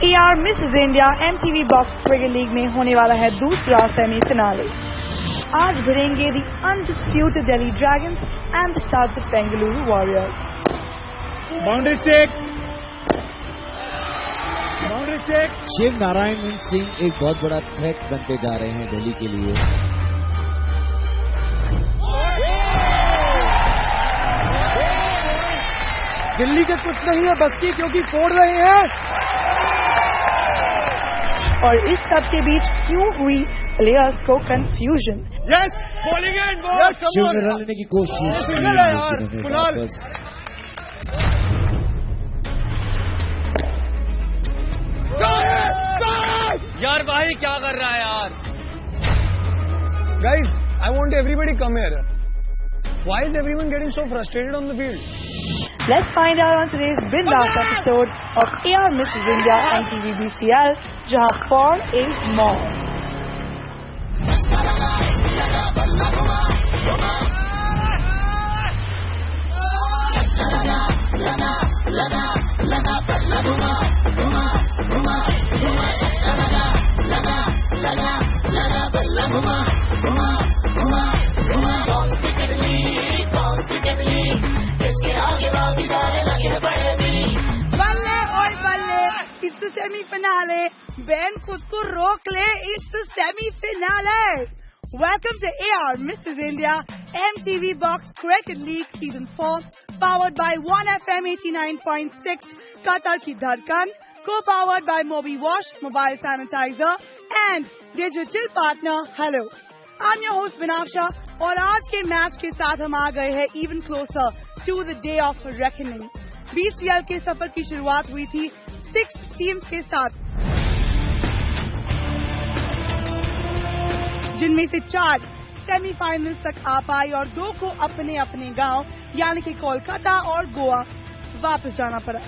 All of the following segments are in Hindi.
AR Mrs India MTV box cricket league में होने वाला है दूसरा सेमीफिनाले। आज भिड़ेंगे the undisputed Delhi Dragons and the stars of Bengaluru Warriors. Boundary six. Shiv Narayan Singh एक बहुत बड़ा थ्रेट बनते जा रहे हैं दिल्ली के लिए। दिल्ली के कुछ नहीं है बस की, क्योंकि फोड़ रहे हैं। और इस सब के बीच क्यों हुई प्लेयर्स को confusion? Yes, bowling and ball. Shiv ने रन लेने की कोशिश की, यार भाई क्या कर रहा है यार? Guys, I want everybody come here. Why is everyone getting so frustrated on the field? Let's find out on today's bindass episode of AR Misses India MTV BCL, जहां for is more. बल्ले और बल्ले, इट्स सेमीफिनाले। बैन खुद को रोक ले, it's semi-finale. Welcome to AR Misses India MTV Box Cricket League Season 4, powered by 1FM 89.6 Qatar Ki Dhadkan, co-powered by Mobi Wash Mobile Sanitizer and digital partner Hello. I'm your host Vinafsha, और आज के मैच के साथ हम आ गए हैं even closer to the day of reckoning. BCL के सफर की शुरुआत हुई थी 6 टीम्स के साथ, जिनमें से 4 सेमीफाइनल तक आ पाई और 2 को अपने अपने गांव यानी कि कोलकाता और गोवा वापस जाना पड़ा।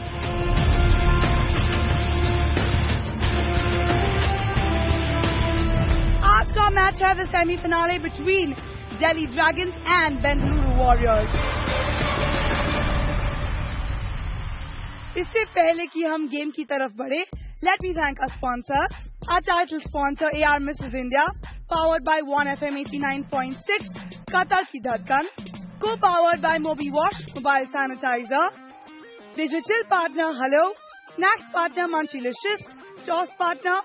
आज का मैच है the semi-finale between Delhi Dragons and Bengaluru warriors. इससे पहले कि हम गेम की तरफ बढ़े, let me thank our sponsors. Our title sponsor AR Misses India, powered by 1FM 89.6 Qatar Ki Dhadkan, co-powered by Mobi Wash Mobile Sanitizer, digital partner Hello, snacks partner Munchlicious, toss partner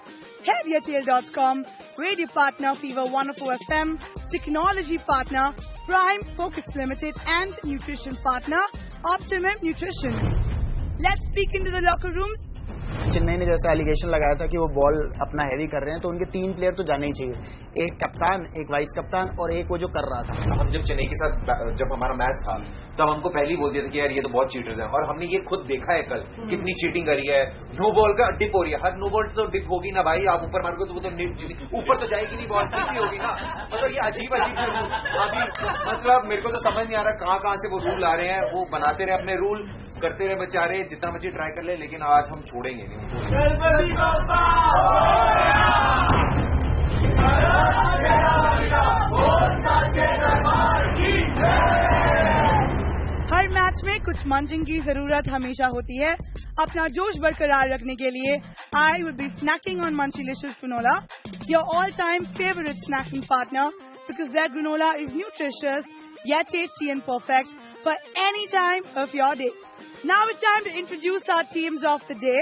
HeavierTail.com, radio partner Fever 104 FM, technology partner Prime Focus Limited and nutrition partner Optimum Nutrition. Let's peek into the locker rooms. Chennai ने जैसा एलिगेशन लगाया था कि वो बॉल अपना हैवी कर रहे हैं, तो उनके 3 प्लेयर तो जाने ही चाहिए, एक कप्तान, एक वाइस कप्तान और एक वो जो कर रहा था। हम जब चेन्नई के साथ जब हमारा मैच था तब हमको पहले ही बोल दिया था कि यार ये तो बहुत चीटर्स हैं, और हमने ये खुद देखा है कल कितनी चीटिंग करी है। नो बॉल का डिप हो रही है, हर नो बॉल तो डिप होगी ना भाई, आप ऊपर मारोगे तो वो तो ऊपर तो जाएगी नहीं, बॉल डिप भी होगी ना। मतलब ये अजीब अभी मतलब मेरे को तो समझ नहीं आ रहा कहाँ से वो रूल आ रहे हैं। वो बनाते रहे अपने रूल, करते रहे बेचारे, जितना मर्जी ट्राई कर ले, लेकिन आज हम छोड़ेंगे नहीं। हर मैच में कुछ मंचिंग की जरूरत हमेशा होती है। अपना जोश बरकरार रखने के लिए I will be snacking on Munchlicious granola, your all-time favorite snacking partner, because their granola is nutritious yet tasty and perfect for any time of your day. Now it's time to introduce our teams of the day.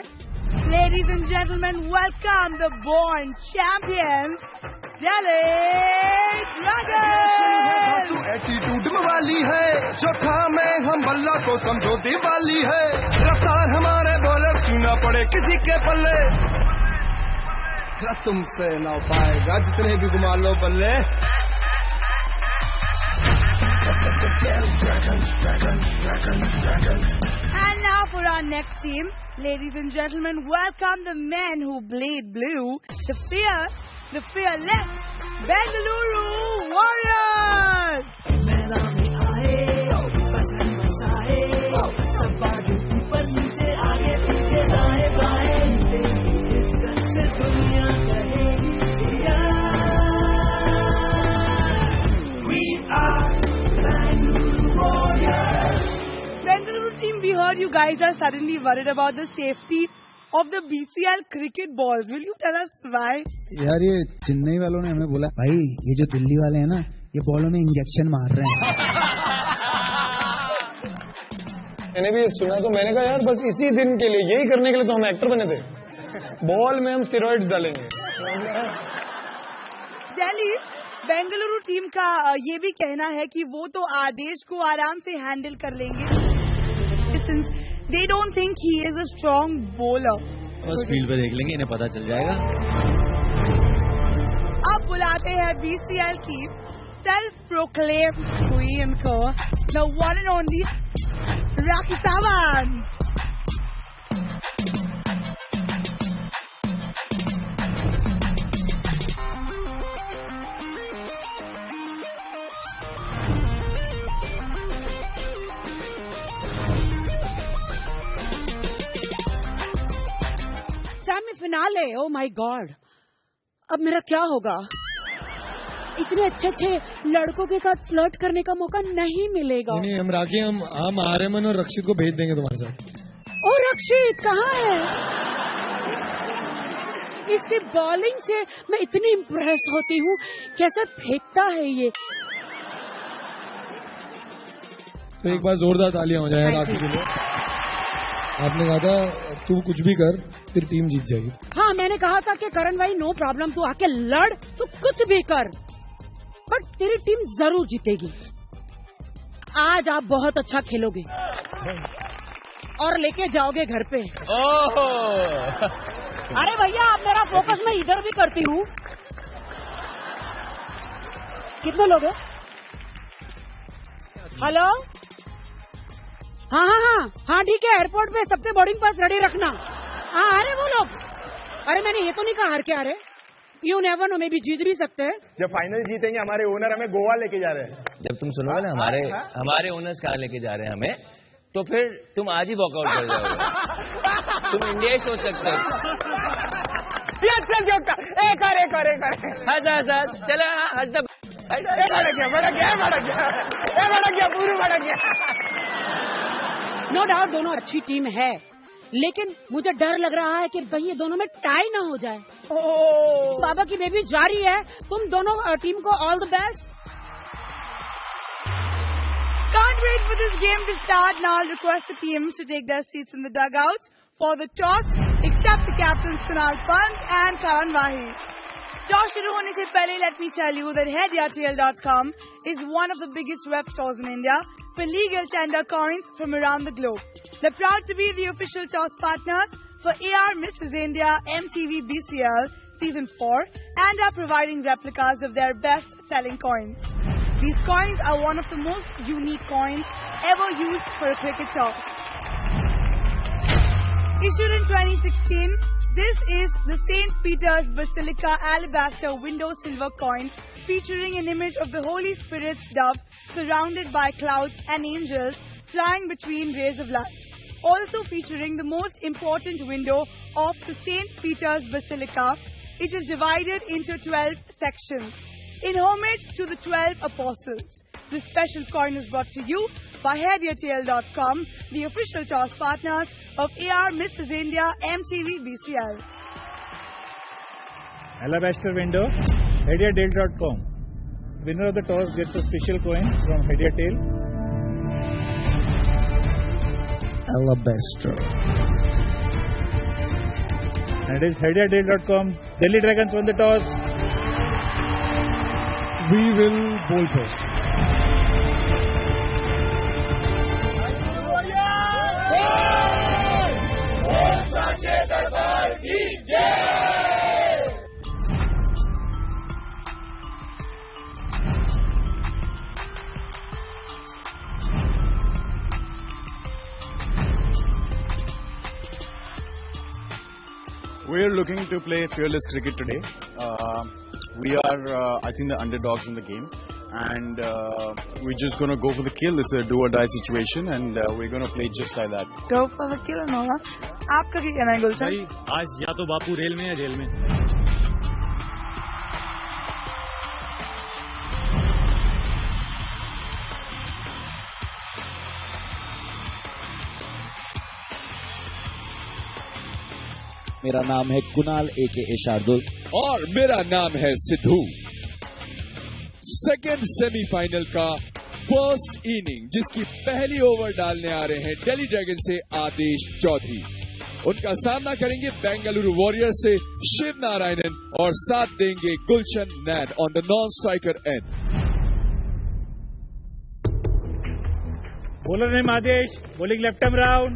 Ladies and gentlemen, welcome the born champions, Delhi Dragons! Attitude वाली है, चौथा में हम बल्ला को समझो दिवाली है, रफ्तार हमारे बॉलर सीना पड़े किसी के पल्ले, तुमसे ना पाएगा जितने भी घुमा लो बल्ले। And now for our next team, ladies and gentlemen, welcome the men who bleed blue, the fearless Bengaluru Warriors! Bengaluru team, we heard you guys are suddenly worried about the safety of the BCL cricket balls. Will you tell us why? यार ये चेन्नई वालों ने हमें बोला भाई ये जो दिल्ली वाले हैं ना ये बॉलों में इंजेक्शन मार रहे हैं. मैंने भी सुना तो मैंने कहा यार बस इसी दिन के लिए यही करने के लिए तो हम एक्टर बने थे. बॉल में हम स्टेरॉइड्स डालेंगे. दिल्ली बेंगलुरु टीम का ये भी कहना है कि वो तो आदेश को आराम से हैंडल कर लेंगे. Since they don't think he is a strong bowler. बस फील्ड पे देख लेंगे, इन्हें पता चल जाएगा. अब बुलाते हैं BCL की self-proclaimed queen को, the one and only Rakhi Sawant. Semi-finale, oh my God, अब मेरा क्या होगा? इतने अच्छे लड़कों के साथ फ्लर्ट करने का मौका नहीं मिलेगा. नहीं हम राखी, हम आर्यमन और रक्षित को भेज देंगे तुम्हारे साथ. ओ रक्षित कहाँ है? इसकी बॉलिंग से मैं इतनी इम्प्रेस होती हूँ, कैसे फेंकता है ये. तो एक बार जोरदार तालियां हो जाए राखी के लिए. आपने कहा था तू कुछ भी कर तेरी टीम जीत जाएगी. हाँ मैंने कहा था कि करण भाई नो प्रॉब्लम, तू आके लड़, तू कुछ भी कर, बट तेरी टीम जरूर जीतेगी. आज आप बहुत अच्छा खेलोगे और लेके जाओगे घर पे. ओहो अरे भैया आप मेरा फोकस मैं इधर भी करती हूँ. कितने लोग हैं? हेलो, हाँ हाँ हाँ हाँ ठीक है, एयरपोर्ट पे सबसे बोर्डिंग पास रेडी रखना. हाँ अरे वो लोग, अरे मैंने ये तो नहीं कहा हार के आ रहे. यू नेवर नो, मे भी जीत भी सकते हैं. जब फाइनल जीतेंगे हमारे ओनर हमें गोवा लेके जा रहे हैं. जब तुम सुनोगे ना हमारे ओनर्स कहाँ लेके जा रहे हैं हमें, तो फिर तुम आज ही वॉकआउट कर जाओगे. तुम इंडिया ही सोच सकते हो. चलो हंस नो डाउट दोनों अच्छी टीम है, लेकिन मुझे डर लग रहा है कि कहीं ये दोनों में टाई ना हो जाए. बाबा की बेबी जारी है. तुम दोनों टीम को all the best. Can't wait for this game to start. Now I'll request the teams to take their seats in the dugouts for the toss, except the captains Kunal Pant and Karan Wahi. Toss शुरू होने से पहले let me tell you that HeadYaTL.com is one of the biggest web stores in India for legal tender coins from around the globe. They're proud to be the official toss partners for AR Mrs. India MTV BCL Season 4 and are providing replicas of their best-selling coins. These coins are one of the most unique coins ever used for a cricket toss. Issued in 2016, this is the St. Peter's Basilica Alabaster Window Silver coin featuring an image of the Holy Spirit's dove surrounded by clouds and angels flying between rays of light. Also featuring the most important window of the St. Peter's Basilica, it is divided into 12 sections. In homage to the 12 apostles, this special coin is brought to you by HeadYaTL.com, the official toss partners of AR Mrs. India MTV BCL. Alabaster window, HeadYaTL.com. Winner of the toss gets a special coin from HeadYaTL. Alabaster. And it is HeadYaTL.com. Delhi Dragons won the toss. We will bowl first. We are looking to play fearless cricket today. We are, I think, the underdogs in the game, and we're just going to go for the kill. It's a do-or-die situation, and we're going to play just like that. Go for the kill, Nora. आपका क्या कहना है गुलशन? भाई आज या तो बापू रेल में या जेल में. मेरा नाम है कुणाल AKA शार्दुल और मेरा नाम है सिद्धू। सेकेंड सेमीफाइनल का फर्स्ट इनिंग जिसकी पहली ओवर डालने आ रहे हैं दिल्ली ड्रैगन से आदेश चौधरी। उनका सामना करेंगे बेंगलुरु वॉरियर्स से शिव नारायणन और साथ देंगे Gulshan Nain on the non striker end. Bowler name Aadesh, bowling left arm round.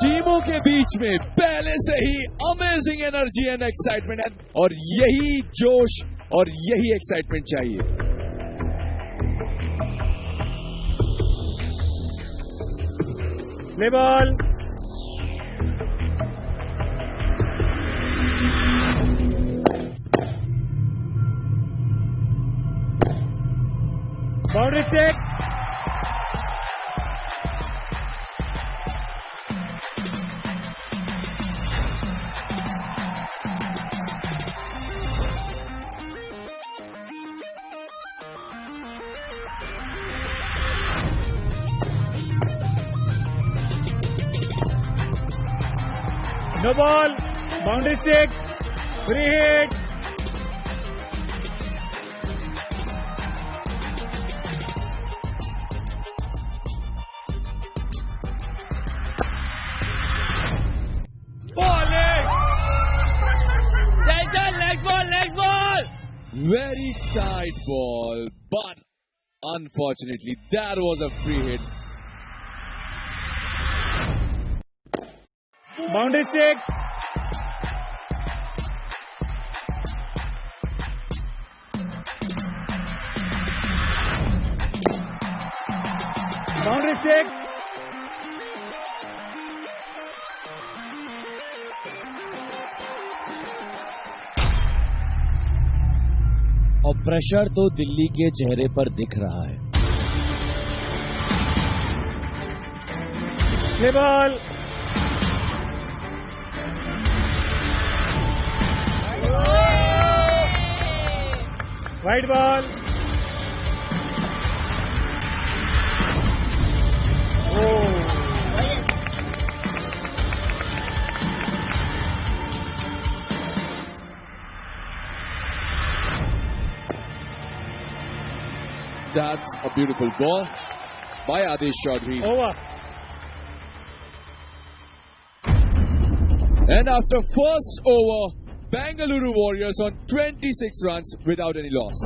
टीमों के बीच में पहले से ही अमेजिंग एनर्जी एंड एक्साइटमेंट है और यही जोश और यही एक्साइटमेंट चाहिए। Play ball. Boundary check. No ball, boundary six, free hit. Bowling! Next ball! Very tight ball, but unfortunately that was a free hit. Boundary six. Boundary six. और प्रेशर तो दिल्ली के चेहरे पर दिख रहा है। Play ball. White ball. Oh. That's a beautiful ball by Adesh Chaudhary. Over. And after first over, Bengaluru Warriors on 26 runs without any loss.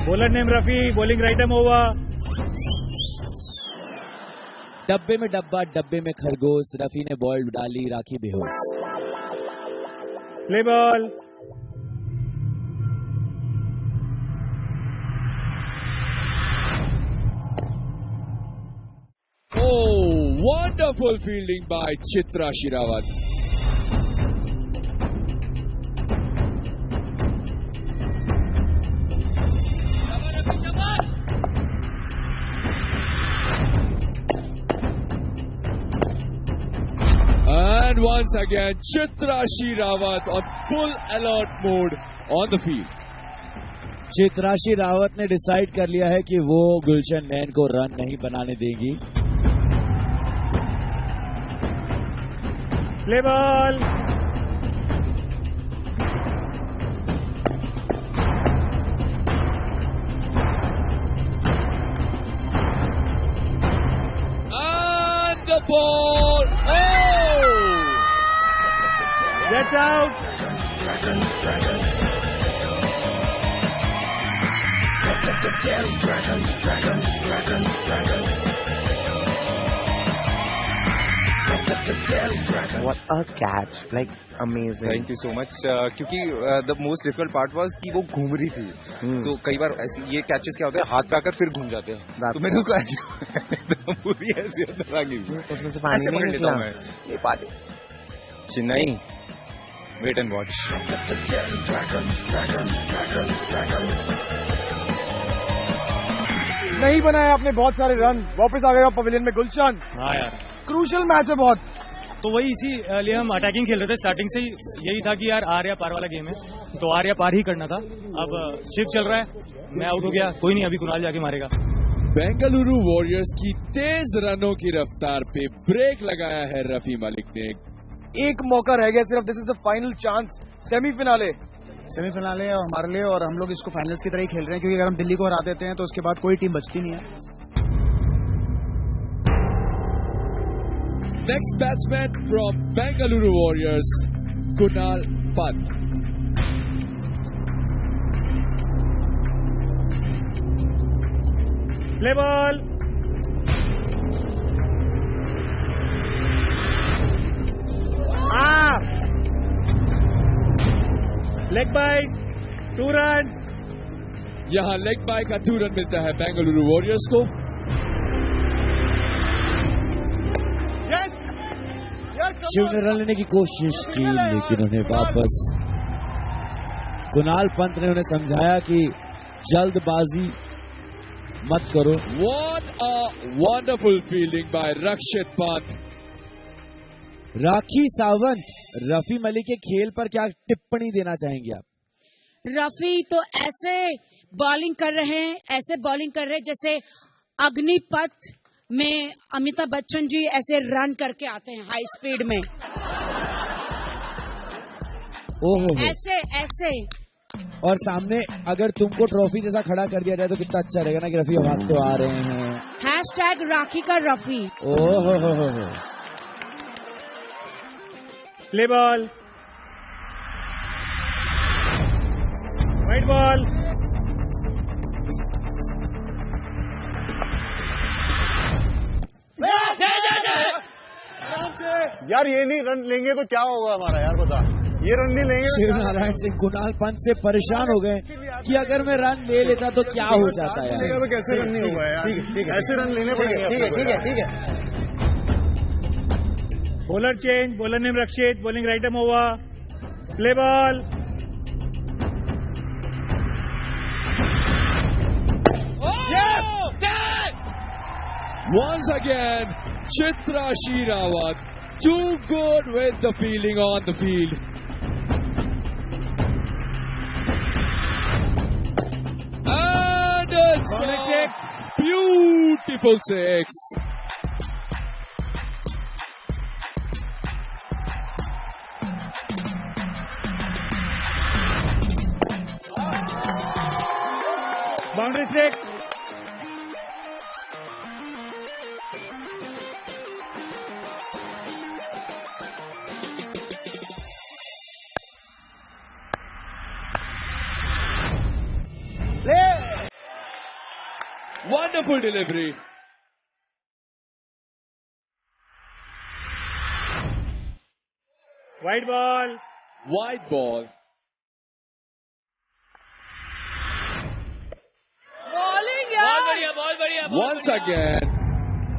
Bowler name Rafi, bowling right arm over. डब्बे में डब्बा, डब्बे में खरगोश, रफी ने बॉल डाली, राखी बेहोश। Play ball. Oh, wonderful fielding by Chitra Sherawat. And once again, Chitra Sherawat on full alert mode on the field. Chitra Sherawat ने डिसाइड कर लिया है कि वो गुलशन नैन को रन नहीं बनाने देगी। Play ball. And the ball. Oh! That's out. What a catch! Like amazing. Thank you so much. क्योंकि the most difficult part was कि वो घूम रही थी, तो कई बार ऐसे ये कैचेस क्या होते हैं, हाथ पे आकर फिर घूम जाते हैं, तो मैंने उसको ऐसे पूरी ऐसी अंदर आ गई, उसमें से पानी नहीं निकला। ये पानी चेन्नई, वेट एंड वॉच। नहीं बनाया आपने बहुत सारे रन, वापस आ गए पवेलियन में गुलशन। हाँ यार, क्रूशल मैच है बहुत। तो वही इसीलिए हम अटैकिंग खेल रहे थे, स्टार्टिंग से यही था कि यार आर या पार वाला गेम है, तो आर या पार ही करना था। अब शिफ्ट चल रहा है, मैं आउट हो गया, कोई नहीं, अभी कुणाल जाके मारेगा। बेंगलुरु वॉरियर्स की तेज रनों की रफ्तार पे ब्रेक लगाया है रफी मलिक ने। एक मौका रह गया सिर्फ, this is the final chance, semi-finale है हमारे लिए, और हम लोग इसको फाइनल्स की तरह ही खेल रहे हैं, क्योंकि अगर हम दिल्ली को हरा देते हैं तो उसके बाद कोई टीम बचती नहीं है। Next batsman from Bengaluru Warriors, Kunal Pant. Play ball. Leg bye 2 रन। यहां लेग बाय का 2 रन मिलता है बेंगलुरु वॉरियर्स को। शिव ने रन लेने की कोशिश की, लेकिन उन्हें वापस कुणाल पंत ने उन्हें समझाया कि जल्दबाजी मत करो। What a wonderful fielding by रक्षित पंत। राखी सावंत, रफी मलिक के खेल पर क्या टिप्पणी देना चाहेंगे आप? रफी तो ऐसे बॉलिंग कर रहे हैं, ऐसे बॉलिंग कर रहे हैं जैसे अग्निपथ में अमिताभ बच्चन जी ऐसे रन करके आते हैं हाई स्पीड में। ओहो, ऐसे। और सामने अगर तुमको ट्रॉफी जैसा खड़ा कर दिया जाए तो कितना अच्छा रहेगा ना कि रफी बात तो आ रहे हैं। हैशटैग राखी का रफी। ओहो। Play ball. Wide ball. यार ये नहीं रन लेंगे तो क्या होगा हमारा, यार बता, ये रन नहीं लेंगे। शिव नारायण सिंह कुणाल पंत से परेशान हो गए कि अगर मैं रन ले लेता तो क्या हो जाता है। तो कैसे रन नहीं होगा यार, ठीक है, ऐसे रन लेने पड़ेंगे। ठीक है। Bowler change, bowler name Rakshit, bowling right arm over. Play ball. Once again, Chitra Sheerawat, too good with the fielding on the field. And it's a beautiful six. Boundary six. Wonderful delivery. Wide ball. Wide ball. Bowling यार। बहुत बढ़िया। Once again,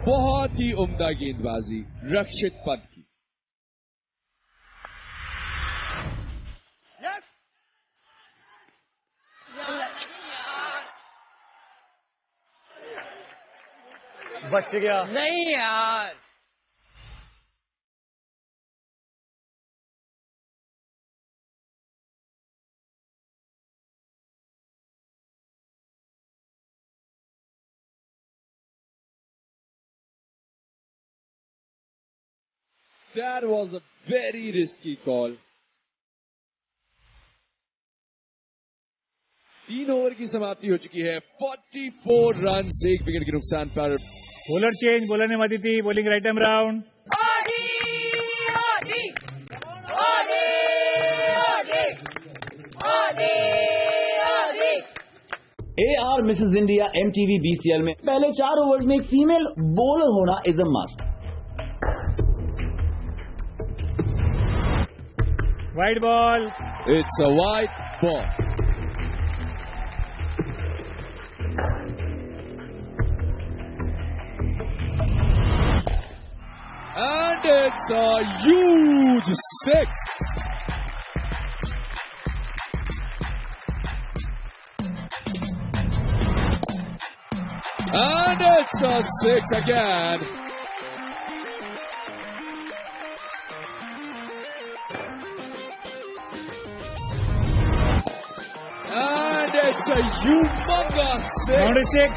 बहुत ही उम्दा गेंदबाजी रक्षित पंत की। बच गया। नहीं यार। That was a very risky call. 3 over की समाप्ति हो चुकी है। 44 रन से 1 विकेट के नुकसान पर। बॉलर चेंज, बॉलर ने मारी थी, bowling right arm round. AR Mrs India MTV BCL में पहले 4 ओवर्स में एक फीमेल बॉलर होना is a must. Wide ball. It's a wide ball. And it's a huge 6. And it's a 6 again. And it's a humongous 6. Boundary 6.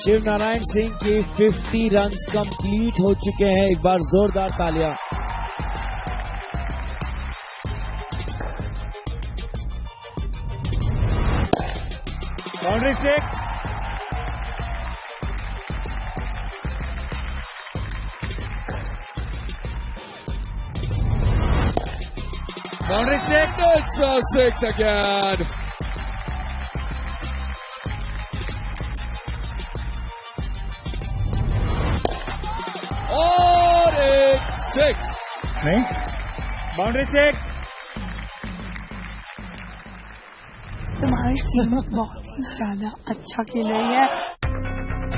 Shiv Narayan Singh के 50 रन्स कंप्लीट हो चुके हैं। एक बार जोरदार तालियां। Boundary 6। Boundary 6. It's a 6 again. और एक 6 नहीं, बाउंड्री 6। तुम्हारी टीम बहुत ही ज्यादा अच्छा खेल रही है।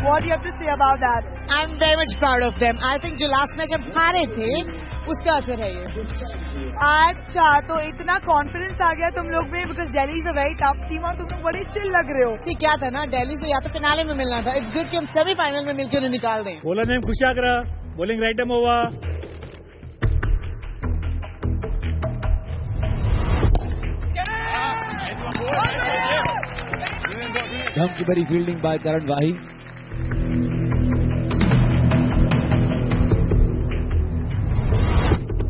What do you have to say about that? I'm very much proud of them. I think जो लास्ट मैच हम हारे थे उसका असर है ये। अच्छा, तो इतना कॉन्फिडेंस आ गया तुम लोग में, because Delhi is a very tough team और तुम लोग बड़े चिल लग रहे हो। ठीक, क्या था ना, दिल्ली से या तो फिनाले में मिलना था। इट्स गुड कि हम सेमीफाइनल में मिलकर उन्हें निकाल दें। Bowler name Khushagra, bowling right arm over. धमकी भरी fielding by Karan Wahi.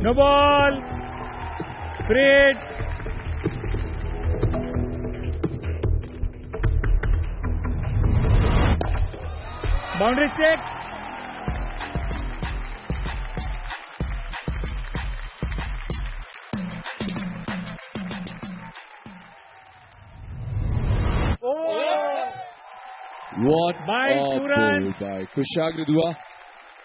No ball, free hit. Boundary 6। What By a 2 pull runs. by Kushagra Dua.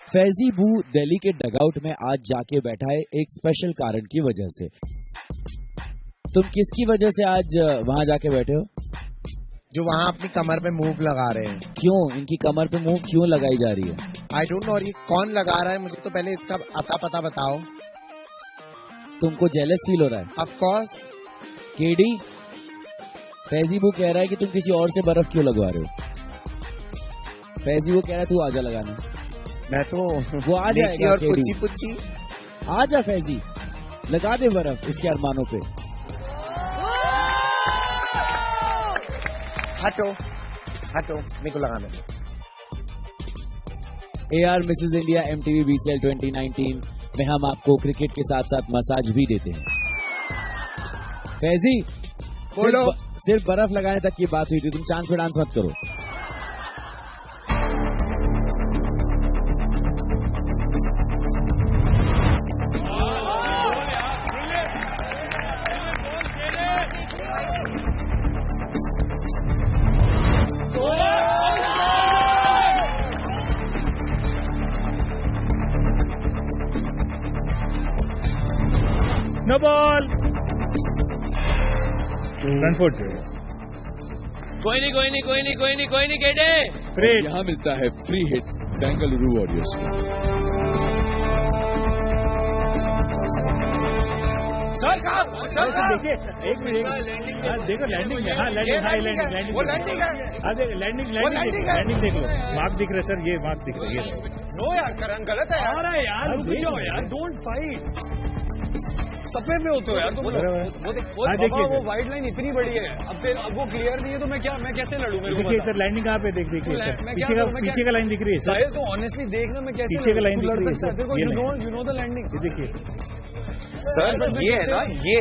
Faizi बू दिल्ली के डगआउट में आज जाके बैठा है एक स्पेशल कारण की वजह से। तुम किसकी वजह से आज वहां जाके बैठे हो? जो वहां अपनी कमर पे मूव लगा रहे हैं। क्यों इनकी कमर पे मूव क्यों लगाई जा रही है? आई डोंट नो, और ये कौन लगा रहा है मुझे तो पहले इसका अता पता बताओ। तुमको जेलस फील हो रहा है? Of course. केडी, फैजी बू कह रहा है कि तुम किसी और से बर्फ क्यों लगवा रहे हो? फैजी वो कह रहा है तू आजा लगाने। मैं तो वो आ जाएगा और पुच्छी पुच्छी। आजा फैजी, लगा दे बर्फ इसके अरमानों पे। हटो हटो, मेरे को लगाने दो। AR Mrs India MTV BCL 2019 में हम आपको क्रिकेट के साथ साथ मसाज भी देते हैं। फैजी, सिर्फ बर्फ लगाने तक की बात हुई थी, तुम चांस पे डांस मत करो। No ball, run foot. कोई नहीं केडे। यहाँ मिलता है फ्री हिट बेंगलुरु वॉरियर्स को। देखिए एक मिनट, देखो लैंडिंग है। हाँ लैंडिंग, हाँ लैंडिंग, लैंडिंग देख लो। मार्क दिख रहा है सर, ये मार्क दिख रहा है। नो यार, करण गलत है यार, रुक जाओ यार, डोंट फाइट। सफेद में होते हो यार तुम। वो वाइड लाइन इतनी बड़ी है, अब वो क्लियर नहीं है तो मैं कैसे लड़ूं? मेरे को देखिए सर, लैंडिंग कहाँ पे देखिए, पीछे का लाइन दिख रही है साहिल, तो ऑनेस्टली देखना मैं कैसे पीछे का लाइन दिख रही है sir. You know the landing. देखिए सर, ये है ना, ये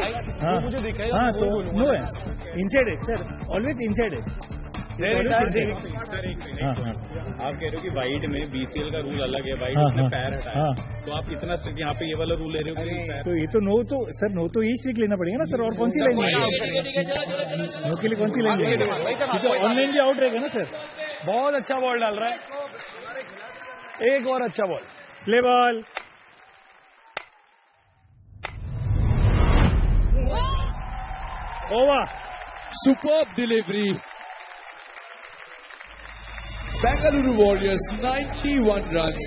मुझे दिखाया। हाँ तो नो है, इनसाइड है सर, ऑलवेज इनसाइड है। आप कह रहे हो कि वाइड में BCL का रूल अलग है, वाइड उसने पैर हटाया, तो आप इतना स्ट्रिक्ट यहाँ पे ये वाला रूल ले रहे हो? तो ये तो नो, तो सर नो तो यही स्ट्रिक्ट लेना पड़ेगा ना सर। और कौन सी लाइन नो के लिए कौन सी लाइन लेंगे? तो ऑनलाइन भी आउट रहेगा ना सर। बहुत अच्छा बॉल डाल रहा है, एक और अच्छा ball. Play ball. Over, superb delivery. Bengaluru Warriors 91 runs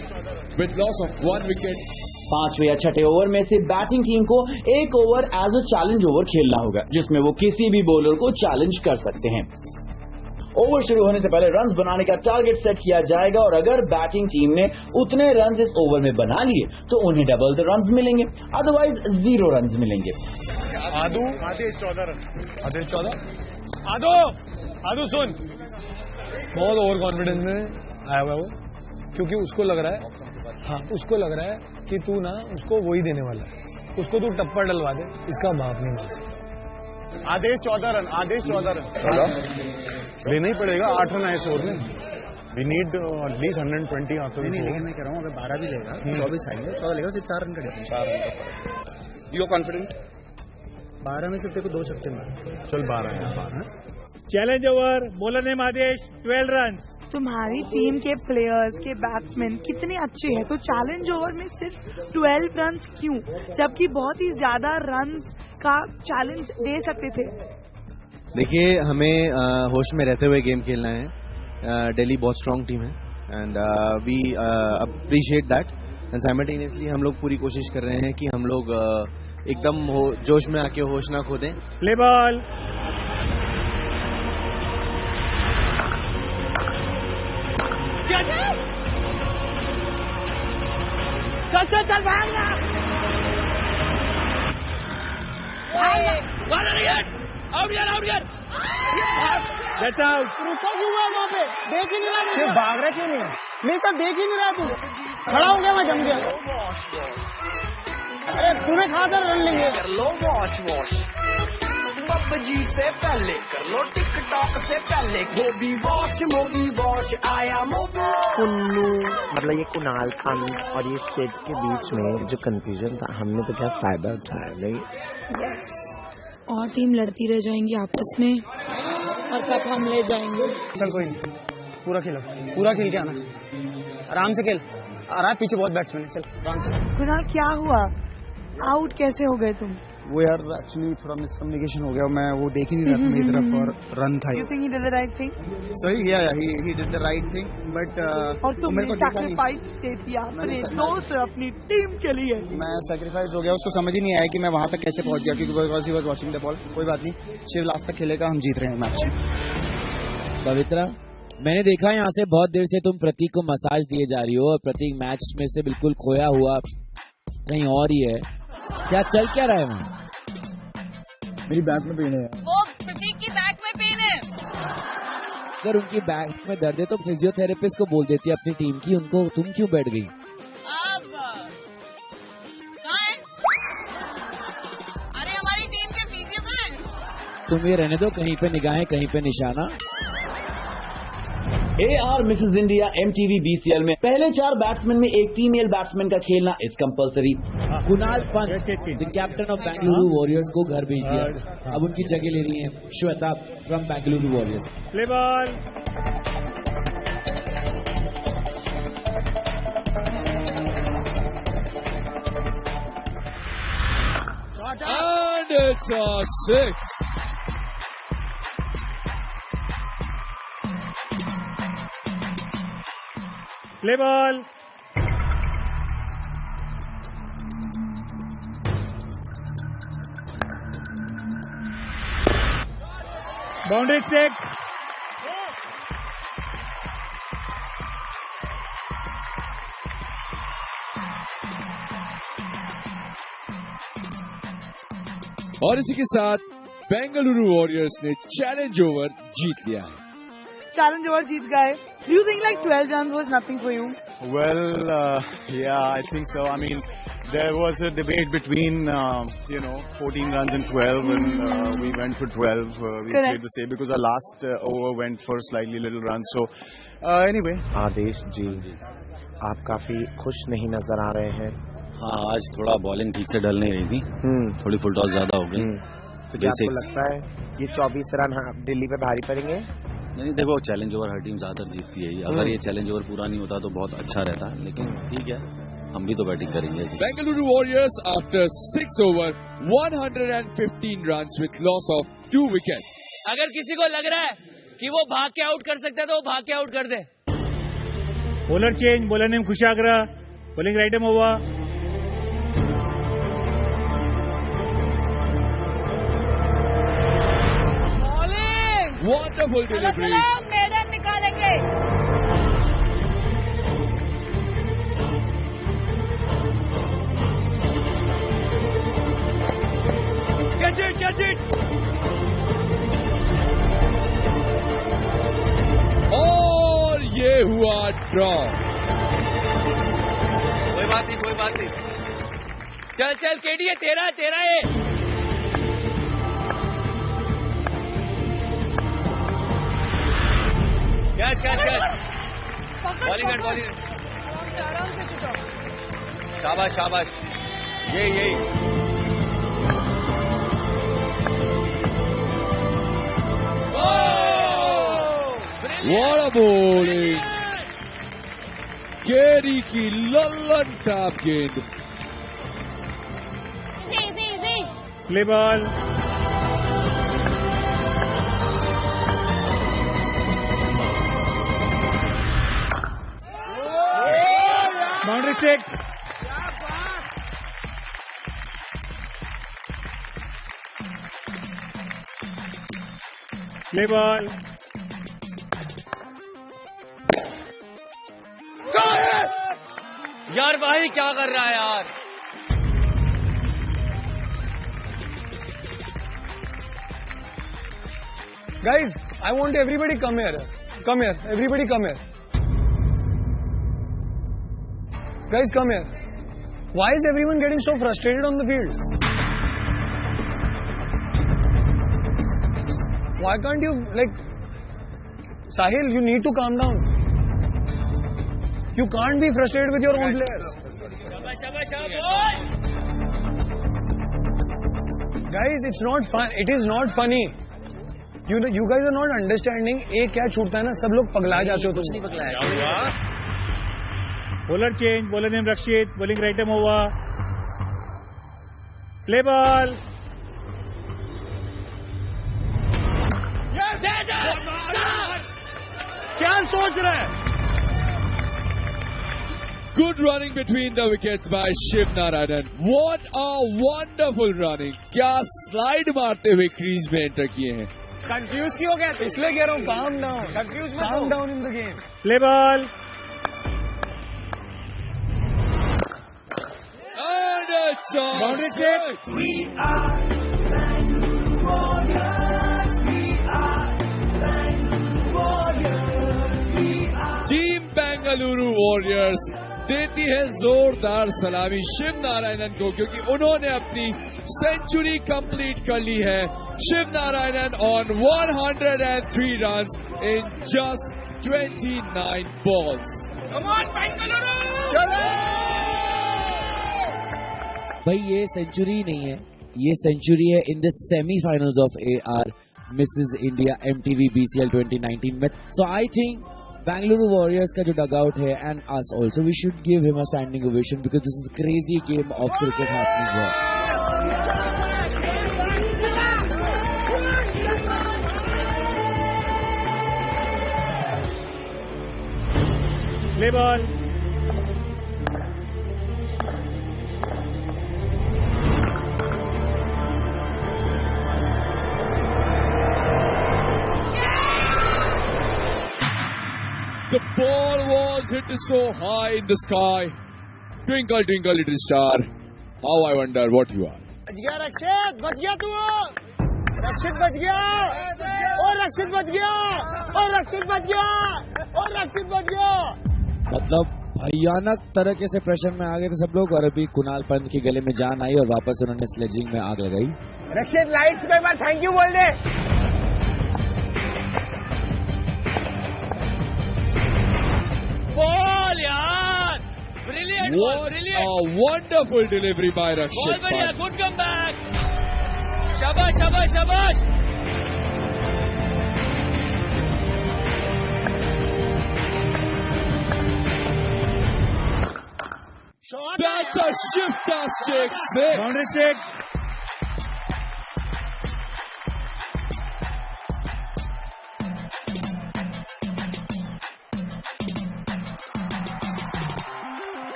with loss of 1 wicket. 5वें या 6ठे ओवर में से बैटिंग टीम को एक over as a challenge over खेलना होगा, जिसमें वो किसी भी बॉलर को चैलेंज कर सकते हैं। ओवर शुरू होने से पहले रन्स बनाने का टारगेट सेट किया जाएगा और अगर बैटिंग टीम ने उतने रन्स इस ओवर में बना लिए तो उन्हें डबल द रन्स मिलेंगे, अदरवाइज 0 रन्स मिलेंगे। आदेश 14 रन। आदो सुन, बहुत ओवर कॉन्फिडेंस में। आया हुआ है वो, क्योंकि उसको लग रहा है, हाँ उसको लग रहा है कि तू ना उसको वही देने वाला है, उसको तू टप्पा डलवा दे, इसका बाप नहीं मार सकता। आदेश 14 रन, आदेश 14 रन लेना ही पड़ेगा, 8 रन आए इस ओवर में। We need at least 120 after this. लेकिन मैं कह रहा हूँ अगर 12 भी लेगा, 24 आएंगे, 14 लेगा, सिर्फ 4 रन का डिफरेंस। 4 रन का। You are confident? 12 में सिर्फ तेरे को 2 छक्के मारे। चल 12 चैलेंज ओवर, बॉलर नेम आदेश, 12 रन। तुम्हारी टीम के प्लेयर्स के बैट्समैन कितने अच्छे हैं, तो चैलेंज ओवर में सिर्फ 12 रन क्यों, जबकि बहुत ही ज्यादा रन का चैलेंज दे सकते थे। देखिए, हमें होश में रहते हुए गेम खेलना है। दिल्ली बहुत स्ट्रांग टीम है and we appreciate that and simultaneously हम लोग पूरी कोशिश कर रहे हैं कि हम लोग एकदम जोश में आके होश ना खो दें। Play ball. चल चल चल भागना, That's out. रुका क्यों हुआ वहाँ पे? देख ही नहीं रहा सिर्फ भाग रहा क्यों नहीं है? मैं तो देख ही नहीं रहा, तू खड़ा हो गया, मैं जम गया। अरे तूने कहा था रन लेंगे। कर लो वॉश पबजी से पहले, कर लो टिकटॉक से पहले, मोबी वॉश आया मोबी। कुन्नू मतलब ये कुणाल खान और ये शेड के बीच में जो कंफ्यूजन था, हमने तो क्या फायदा उठाया नहीं। यस, और टीम लड़ती रह जाएंगी आपस में और कप हम ले जाएंगे। चल कोई नहीं, पूरा खेल के आना, आराम से खेल। आ रहा है पीछे बहुत बैट्समैन है, चल आराम से। कुणाल क्या हुआ, आउट कैसे हो गए तुम? वो यार एक्चुअली थोड़ा मिसकम्युनिकेशन हो गया, मैं वो देख ही नहीं रहा था मेरी तरफ और रन था। You think he did the right thing? सही किया, he did the right thing, but और तुमने सैक्रिफाइस किया अपने दोस्त अपनी टीम के लिए। मैं सैक्रिफाइस हो गया, उसको समझ ही नहीं आया कि मैं वहां तक कैसे पहुंच गया, क्योंकि because he was watching the ball. कोई बात नहीं, शिव लास्ट तक खेलेगा, हम जीत रहे हैं मैच। पवित्रा, मैंने देखा यहाँ से बहुत देर से तुम प्रतीक को मसाज दिए जा रही हो और प्रतीक मैच में से बिल्कुल खोया हुआ कहीं और ही है, क्या चल क्या रहा है वहाँ? मेरी बैक में पेन है। वो प्रतीक की बैक में पेन है। अगर उनकी बैक में दर्द है तो फिजियोथेरेपिस्ट को बोल देती है अपनी टीम की, उनको तुम क्यों बैठ गई? अब कहाँ है? अरे हमारी टीम के फिजियो कहाँ है? तुम ये रहने दो, कहीं पे निगाहें कहीं पे निशाना। AR Mrs India MTV BCL में पहले 4 बैट्समैन में एक फीमेल बैट्समैन का खेलना is compulsory. Kunal Pant, the captain of Bengaluru warriors को घर भेज दिया, अब उनकी जगह ले रही है Shweta from Bengaluru warriors. Play ball. And it's a 6. Play ball. Boundary 6। और इसी के साथ बेंगलुरु वॉरियर्स ने चैलेंज ओवर जीत लिया है। चैलेंज ओवर जीत गए। Do you think like 12 runs was nothing for you? Well, yeah, I think so. I mean, there was a debate between, 14 runs and 12, and we went for 12. We played the same because our last over went for slightly little runs. So, anyway. आदेश जी, आप काफी खुश नहीं नजर आ रहे हैं। हाँ, आज थोड़ा बॉलिंग ठीक से डल नहीं रही थी, थोड़ी फुल टॉस ज्यादा हो गई। तो क्या आपको लगता है ये 24 रन दिल्ली पे भारी पड़ेंगे? नहीं, देखो चैलेंज ओवर हर टीम ज्यादातर जीतती है, अगर ये चैलेंज ओवर पूरा नहीं होता तो बहुत अच्छा रहता, लेकिन ठीक है, हम भी तो बैटिंग करेंगे। Bengaluru warriors after 6 over 115 runs with loss of 2 wicket. अगर किसी को लग रहा है कि वो भाग के आउट कर सकता है तो वो भाग के आउट कर दे। Bowler change, bowler name Khushagra, bowling right हुआ। Wonderful delivery. मैदान निकालेंगे। Catch it. और ये हुआ ड्रॉ। कोई बात नहीं, कोई बात नहीं। चल चल केडी, है तेरा ये। कैच। Bowling and bowling. आराम से छुटो। शाबाश। यही। What a bowling! केडी की लल्लन टॉप गेंद। Easy. Play ball. Boundary 6। Play ball. यार भाई क्या कर रहा है यार? Guys, I want everybody come here. Everybody come here. Guys, come here. Why is everyone getting so frustrated on the field? Why can't you, Sahil, you need to calm down. You can't be frustrated with your own players. Guys, it's not fun. It is not funny. You guys are not understanding. एक क्या छूटता है ना, सब लोग पगला जाते हो। कुछ नहीं पगलाया। Bowler change, bowler name Rakshit, bowling right time over. Play ball. क्या सोच रहे हैं? Good running between the wickets by Shiv Narayanan. What a wonderful running! क्या स्लाइड मारते हुए क्रीज में एंटर किए हैं। कंफ्यूज क्यों हो गया? इसलिए कह रहा हूँ calm down. Calm down in the game. Play ball. And it's on boundary 6। Team Bengaluru warriors देती है जोरदार सलामी शिव नारायणन को, क्योंकि उन्होंने अपनी सेंचुरी कंप्लीट कर ली है। Shiv Narayanan on 103 runs in just 29 balls. भाई ये सेंचुरी नहीं है, ये सेंचुरी है in the semifinals of AR Mrs India MTV BCL 2019 में। So I think Bangalore Warriors का जो डगआउट है and us also, we should give him a standing ovation because this is a crazy game of cricket happening here. Play ball. The ball was hit so high in the sky. Twinkle, twinkle, little star. How I wonder what you are. बच गया रक्षित, बच गया तू। रक्षित बच गया। और रक्षित बच गया। और रक्षित बच गया। और रक्षित बच गया। मतलब भयानक तरीके से प्रेशर में आ गए थे सब लोग, और अभी कुणाल पंत के गले में जान आई और वापस उन्होंने स्लेजिंग में आग लगाई। रक्षित लाइट्स पे बार थैंक यू बोल दे। बॉल यार, brilliant ball, brilliant. A wonderful delivery by Rakshit बहुत बढ़िया, Pant. Good comeback. शाबाश शाबाश शाबाश। That's a shiftastic six. Boundary 6.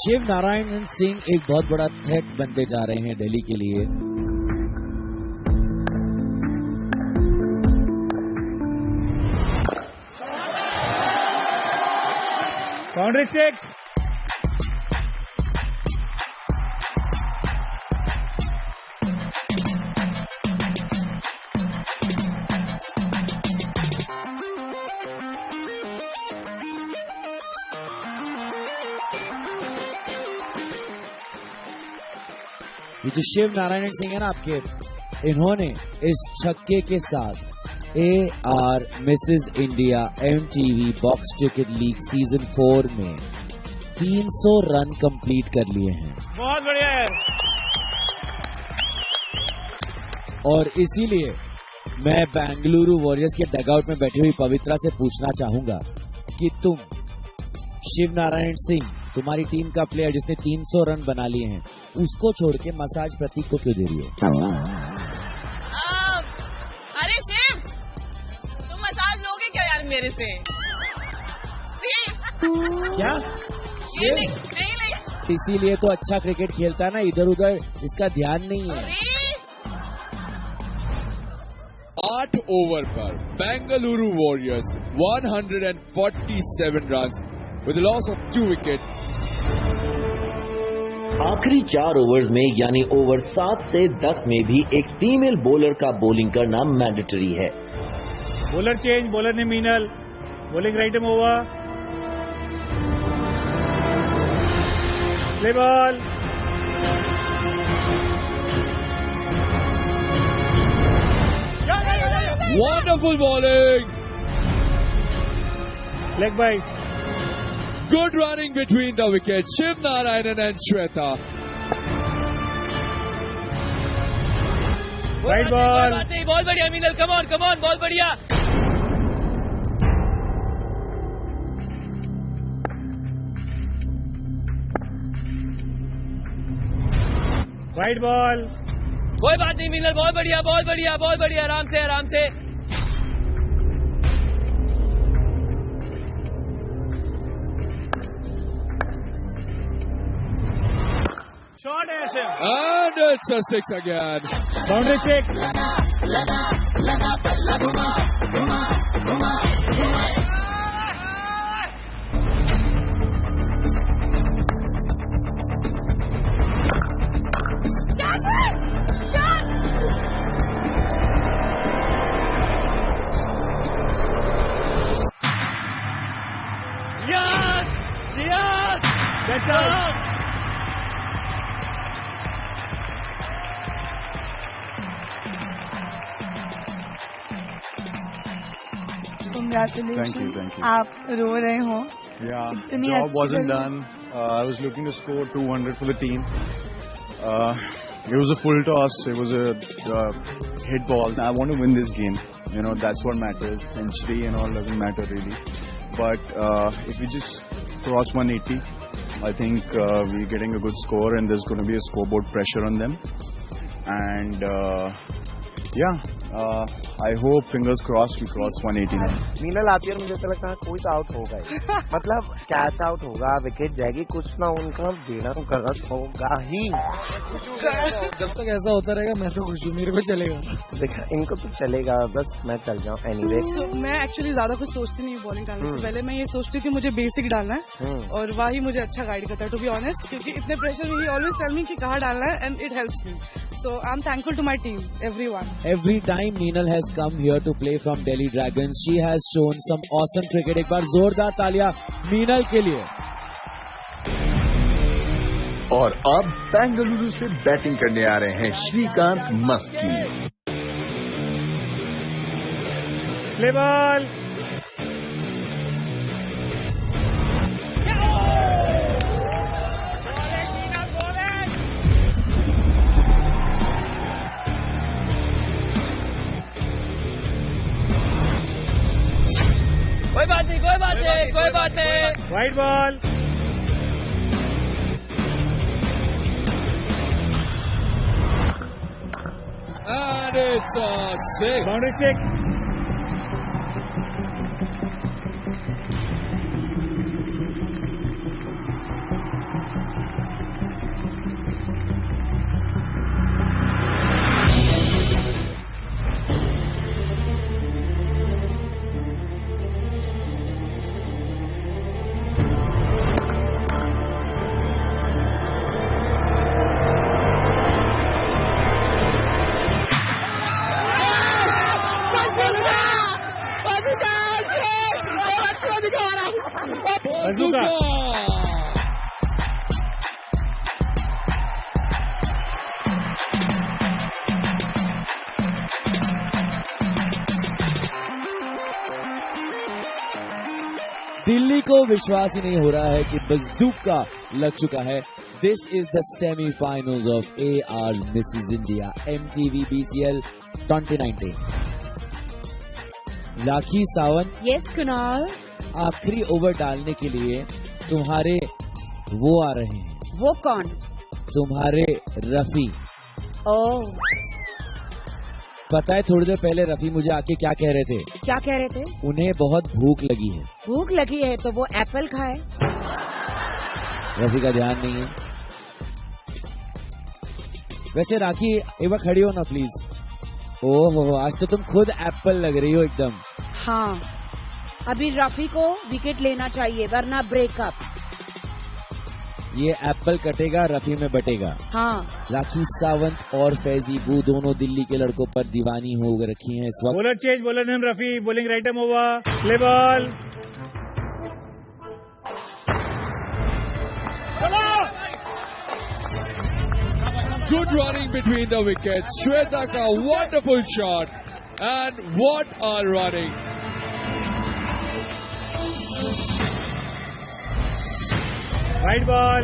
Shiv Narayan Singh एक बहुत बड़ा थ्रेट बनते जा रहे हैं दिल्ली के लिए। बाउंड्री 6। ये जो शिव नारायण सिंह है ना आपके, इन्होंने इस छक्के के साथ AR Mrs India MTV box ticket league season 4 में 300 रन कंप्लीट कर लिए हैं। बहुत बढ़िया है। और इसीलिए मैं बेंगलुरु वॉरियर्स के डगआउट में बैठी हुई पवित्रा से पूछना चाहूंगा कि तुम शिव नारायण सिंह, तुम्हारी टीम का प्लेयर जिसने 300 रन बना लिए हैं, उसको छोड़ के मसाज प्रतीक को क्यों दे रही हो? अरे शिव, तुम मसाज लोगे क्या यार मेरे से? क्या? नहीं। इसीलिए तो अच्छा क्रिकेट खेलता है ना, इधर उधर इसका ध्यान नहीं है। 8 ओवर पर Bengaluru warriors 147 run with a loss of 2 wickets. आखिरी 4 ओवर्स में यानी ओवर 7 से 10 में भी एक फीमेल बॉलर का बॉलिंग करना मैंडेटरी है। बॉलर चेंज, बॉलर ने मीनल, बॉलिंग राइट में over, play ball, Wonderful bowling. Leg bite. Good running between the wickets. Shiv Narayanan and Shweta. Right ball. बहुत बढ़िया मीनल, कम ऑन बहुत बढ़िया। Right ball. कोई बात नहीं मीनल, बहुत बढ़िया, आराम से। Short है Shiv. And it's a 6 again. Boundary 6. That's out. Congratulations. Thank you. आप रो रहे हो? Yeah, इतनी job अच्छी wasn't लगी। done. I was looking to score 200 for the team. It was a full toss. It was a hit ball. I want to win this game. You know, that's what matters. Century and all doesn't matter really. But if we just cross 180, I think we're getting a good score and there's going to be a scoreboard pressure on them. And I hope, fingers crossed, we cross 180 now. Meenal आती है और मुझे तो लगता है कोई तो आउट होगा ही। मतलब कैच आउट होगा, विकेट जाएगी, कुछ ना उनका देना गलत होगा ही। जब तक ऐसा होता रहेगा मैं तो खुश हूँ, मेरे को चलेगा। देखा, इनको तो चलेगा, बस मैं चल जाऊँ एनीवे। मैं एक्चुअली ज्यादा कुछ सोचती नहीं हूँ बॉलिंग डालने से पहले। मैं ये सोचती हूँ कि मुझे बेसिक डालना है और वही मुझे अच्छा गाइड करता है, टू बी ऑनेस्ट। क्योंकि इतने प्रेशर में ही ऑलवेज टेल मी कि कहाँ डालना है and it helps me. So I'm thankful to my team, everyone. Every time Meenal has come here to play from Delhi Dragons, she has shown some awesome cricket. एक बार जोरदार तालियां मीनल के लिए। और अब बेंगलुरु से बैटिंग करने आ रहे हैं श्रीकांत मस्की। Play ball. कोई बात नहीं। White ball. And it's a 6. Boundary 6. Delhi को विश्वास ही नहीं हो रहा है कि बज़ूका लग चुका है। This is the semifinals of AR Mrs India MTV BCL 2019। Rakhi Sawant, yes Kunal, आखिरी ओवर डालने के लिए तुम्हारे वो आ रहे हैं। वो कौन? तुम्हारे रफी। ओह, पता है थोड़ी देर पहले रफी मुझे आके क्या कह रहे थे? क्या कह रहे थे? उन्हें बहुत भूख लगी है। भूख लगी है तो वो एप्पल खाए। रफी का ध्यान नहीं है। वैसे राखी एक बार खड़ी हो ना प्लीज। ओह आज तो तुम खुद एप्पल लग रही हो एकदम। हाँ, अभी रफी को विकेट लेना चाहिए वरना ब्रेकअप। ये एप्पल कटेगा, रफी में बटेगा। हाँ, राखी सावंत और फैजी बू दोनों दिल्ली के लड़कों पर दीवानी हो रखी हैं इस वक्त। Bowler change, bowler name Rafi, bowling right hand over, play ball. Good running between the wickets. Shweta ka wonderful shot. And what a running. Right ball.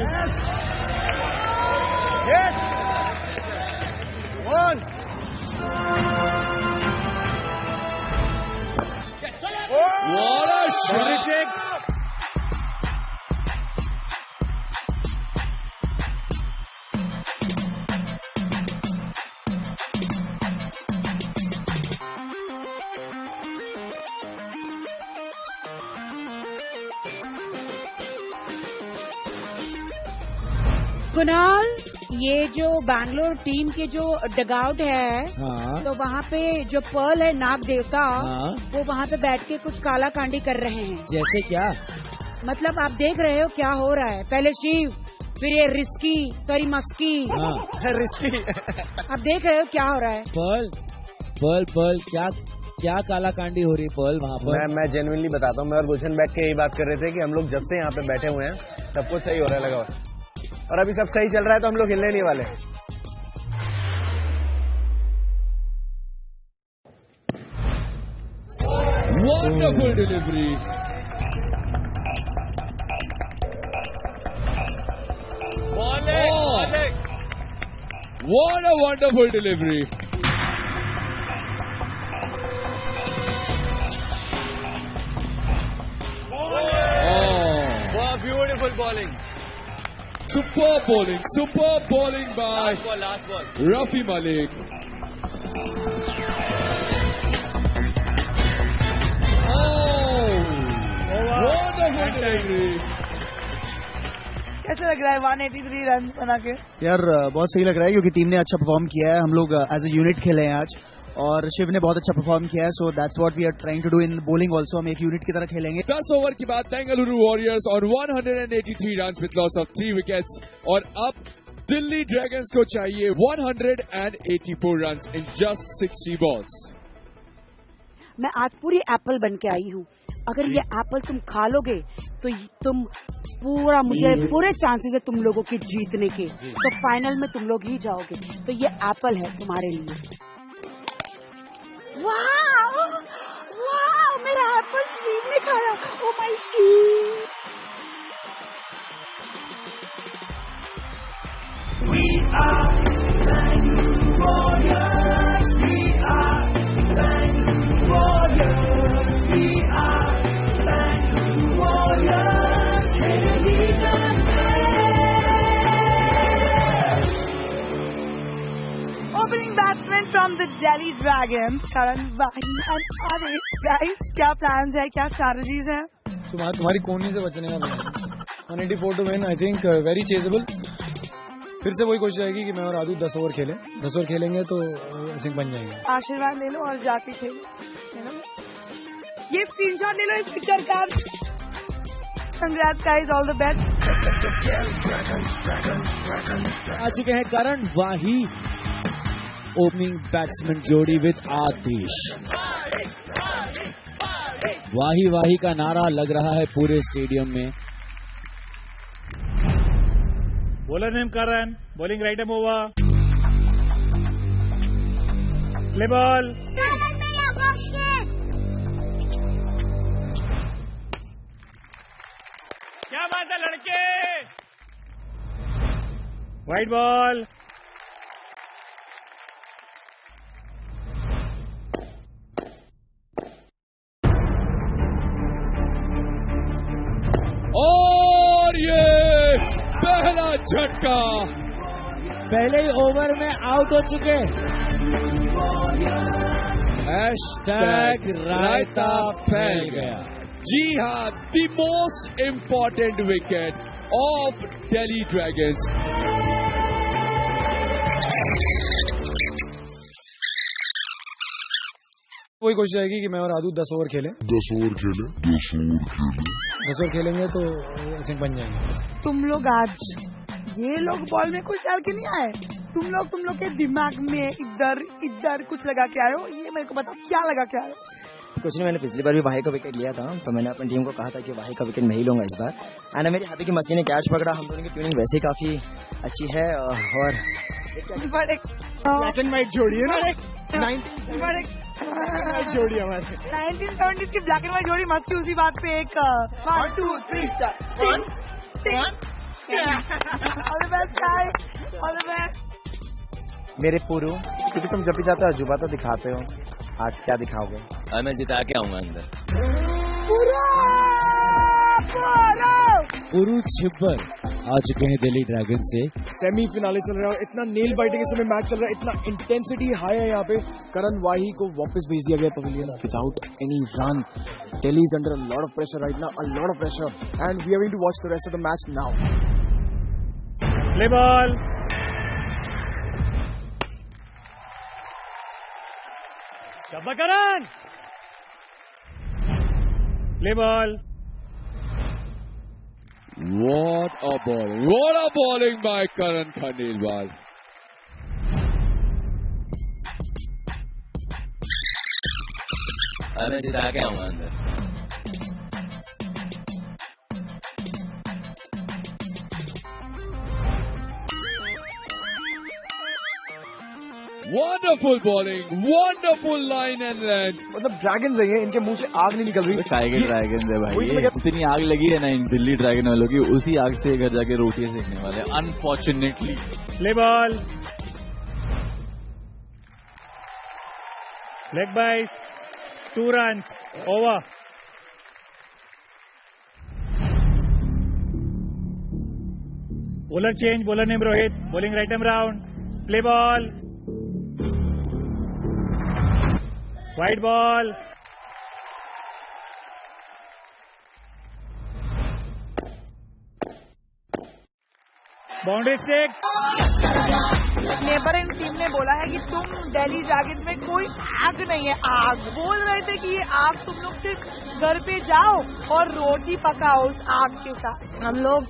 Yes. One. What a shot. Kunal, ये जो बैंगलोर टीम के जो डगआउट है, हाँ। तो वहाँ पे जो पर्ल है नाग देवता, हाँ। वो वहाँ पे बैठ के कुछ काला कांडी कर रहे हैं। जैसे क्या? मतलब आप देख रहे हो क्या हो रहा है? पहले शिव, फिर ये रिस्की, सॉरी मस्की। हाँ। रिस्की। आप देख रहे हो क्या हो रहा है? पर्ल क्या काला कांडी हो रही पर्ल वहाँ पर? मैं जेन्युइनली बताता हूँ, मैं और गुलशन बैठ के यही बात कर रहे थे कि हम लोग जब से यहाँ पे बैठे हुए हैं सब कुछ सही हो रहा है लगा, और अभी सब सही चल रहा है तो हम लोग हिलने नहीं वाले। Wonderful delivery. What a wonderful delivery. Wow, beautiful bowling. Superb bowling by Last ball. Rafi Malik. Wonderful delivery. कैसा लग रहा है 183 रन बना के? यार बहुत सही लग रहा है क्योंकि टीम ने अच्छा परफॉर्म किया है। हम लोग एज अ यूनिट खेले हैं आज और शिव ने बहुत अच्छा परफॉर्म किया है। So that's what we are trying to do in bowling also. हम एक यूनिट की तरह खेलेंगे। 10 ओवर के बाद Bengaluru warriors on 183 runs with loss of 3 wickets और अब दिल्ली ड्रैगन्स को चाहिए 184 रन्स इन जस्ट 60 बॉल्स। मैं आज पूरी एप्पल बन के आई हूँ। अगर ये एप्पल तुम खा लोगे तो तुम मुझे पूरे चांसेस है तुम लोगों के जीतने के। तो फाइनल में तुम लोग ही जाओगे। तो ये एप्पल है तुम्हारे लिए। वाह वाह, मेरा एप्पल शीव ने खाया। Oh my Shiv. We are Bangalore Warriors. We are Bangalore Warriors. We are Bangalore Warriors. Opening batsmen from the Delhi Dragons, Karan Wahi and Adesh. Guys, क्या plans है, क्या strategies है? तुम्हारी कोहनी से बचने का plan है। 184 to win, I think very chaseable. फिर से वही कोशिश रहेगी कि मैं और आदू 10 ओवर खेलें। 10 ओवर खेलेंगे तो आई थिंक बन जाएंगे। आशीर्वाद ले लो और जाके खेलो। ये स्क्रीनशॉट ले लो इस पिक्चर का। Congrats guys, all the best. आ चुके हैं करण वाही ओपनिंग बैट्समैन जोड़ी विद आदेश। वाही का नारा लग रहा है पूरे स्टेडियम में। Bowler name Karan, bowling right hand over, play ball. क्या बात है लड़के। वाइड बॉल, और ये पहला झटका, पहले ही ओवर में आउट हो चुके। हैशटैग रायता फैल गया। जी हाँ, the most important wicket of Delhi dragons. वही कोशिश रहेगी कि मैं और आदू 10 ओवर खेलें। 10 ओवर खेलेंगे तो ऐसे बन जाएंगे। तुम लोग आज ये लोग बॉल में कुछ डाल के नहीं आए। तुम लोग के दिमाग में इधर कुछ लगा के आए हो। ये मेरे को बताओ क्या लगा के आए हो। कुछ नहीं, मैंने पिछली बार भी वाही का विकेट लिया था, तो मैंने अपनी टीम को कहा था कि वाही का विकेट मैं ही लूंगा इस बार। एंड मेरी हैप्पी की मस्की ने कैच पकड़ा। हम दोनों की ट्यूनिंग वैसे ही काफी अच्छी है। और ब्लैक एंड व्हाइट जोड़ी है ना, 1970 हमारे 1970 की ब्लैक एंड व्हाइट जोड़ी मस्त थी। उसी बात पे एक 1 2 3 star. All the best guys, all the best. मेरे पुरु, क्योंकि तुम जब भी जाते हो अजूबा तो दिखाते हो, आज क्या दिखाओगे? मैं जिता के आऊंगा अंदर। पुरु छिब्बर आ चुके हैं दिल्ली ड्रैगन से। सेमीफिनाले चल रहा है और इतना नेल बाइटिंग इस समय मैच चल रहा है, इतना इंटेंसिटी हाई है यहाँ पे। करण वाही को वापस भेज दिया गया pavilion without any run. Delhi is under a lot of pressure right now, a lot of pressure, and we are going to watch the rest of the match now. Play ball, Karan, play ball. What a bowling! What a bowling by Karan Khandelwal. मैं जिता के आऊंगा अंदर। Wonderful bowling, wonderful line and length. मतलब ड्रैगन्स है ये, इनके मुंह से आग नहीं निकल रही। टाइगर ड्रैगन्स है भाई, इतनी आग लगी है ना इन दिल्ली ड्रैगन वालों की, उसी आग से घर जाके रोटियां सेकने वाले हैं unfortunately. Play ball, leg byes, 2 runs, over. Bowler change, bowler name Rohit, bowling right arm round. Play ball, wide ball, boundary 6। Neighbouring team ने बोला है कि तुम दिल्ली ड्रैगन्स में कोई आग नहीं है। आग बोल रहे थे कि ये आग तुम लोग सिर्फ घर पे जाओ और रोटी पकाओ उस आग के साथ। हम लोग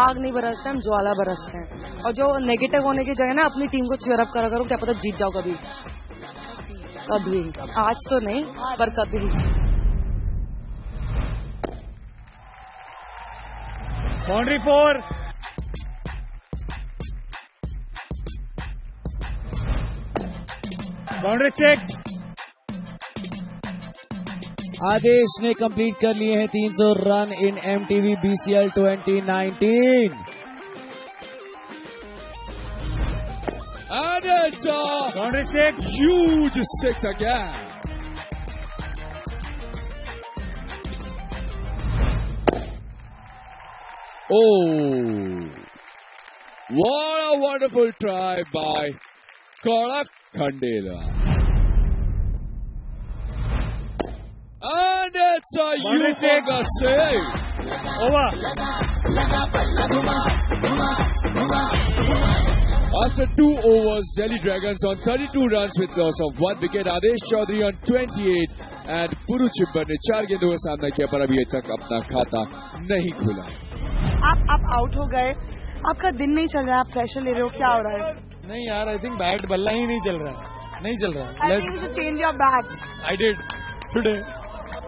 आग नहीं बरसते, हम ज्वाला बरसते हैं। और जो नेगेटिव होने की जगह ना अपनी टीम को चीयर अप करा करो, क्या पता जीत जाओ कभी कभी। आज तो नहीं पर कभी। बाउंड्री 4। बाउंड्री 6। आदेश ने कंप्लीट कर लिए हैं 300 run in MTV BCL 2019। And it's a boundary 6, huge 6 again. Oh, what a wonderful try by Karan Khandelwal. And it's a humongous save. Over. After 2 overs, Delhi Dragons on 32 runs with loss of 1 wicket. Adesh Chaudhary on 28 and Puru Chibbar ने 4 गेंदों का सामना किया, पर अभी तक अपना खाता नहीं खुला। आप आउट हो गए, आपका दिन नहीं चल रहा, आप प्रेशर ले रहे हो, क्या हो रहा है? नहीं यार, आई थिंक बैट बल्ला ही नहीं चल रहा है, नहीं चल रहा है। I think you should change your bat. I did today.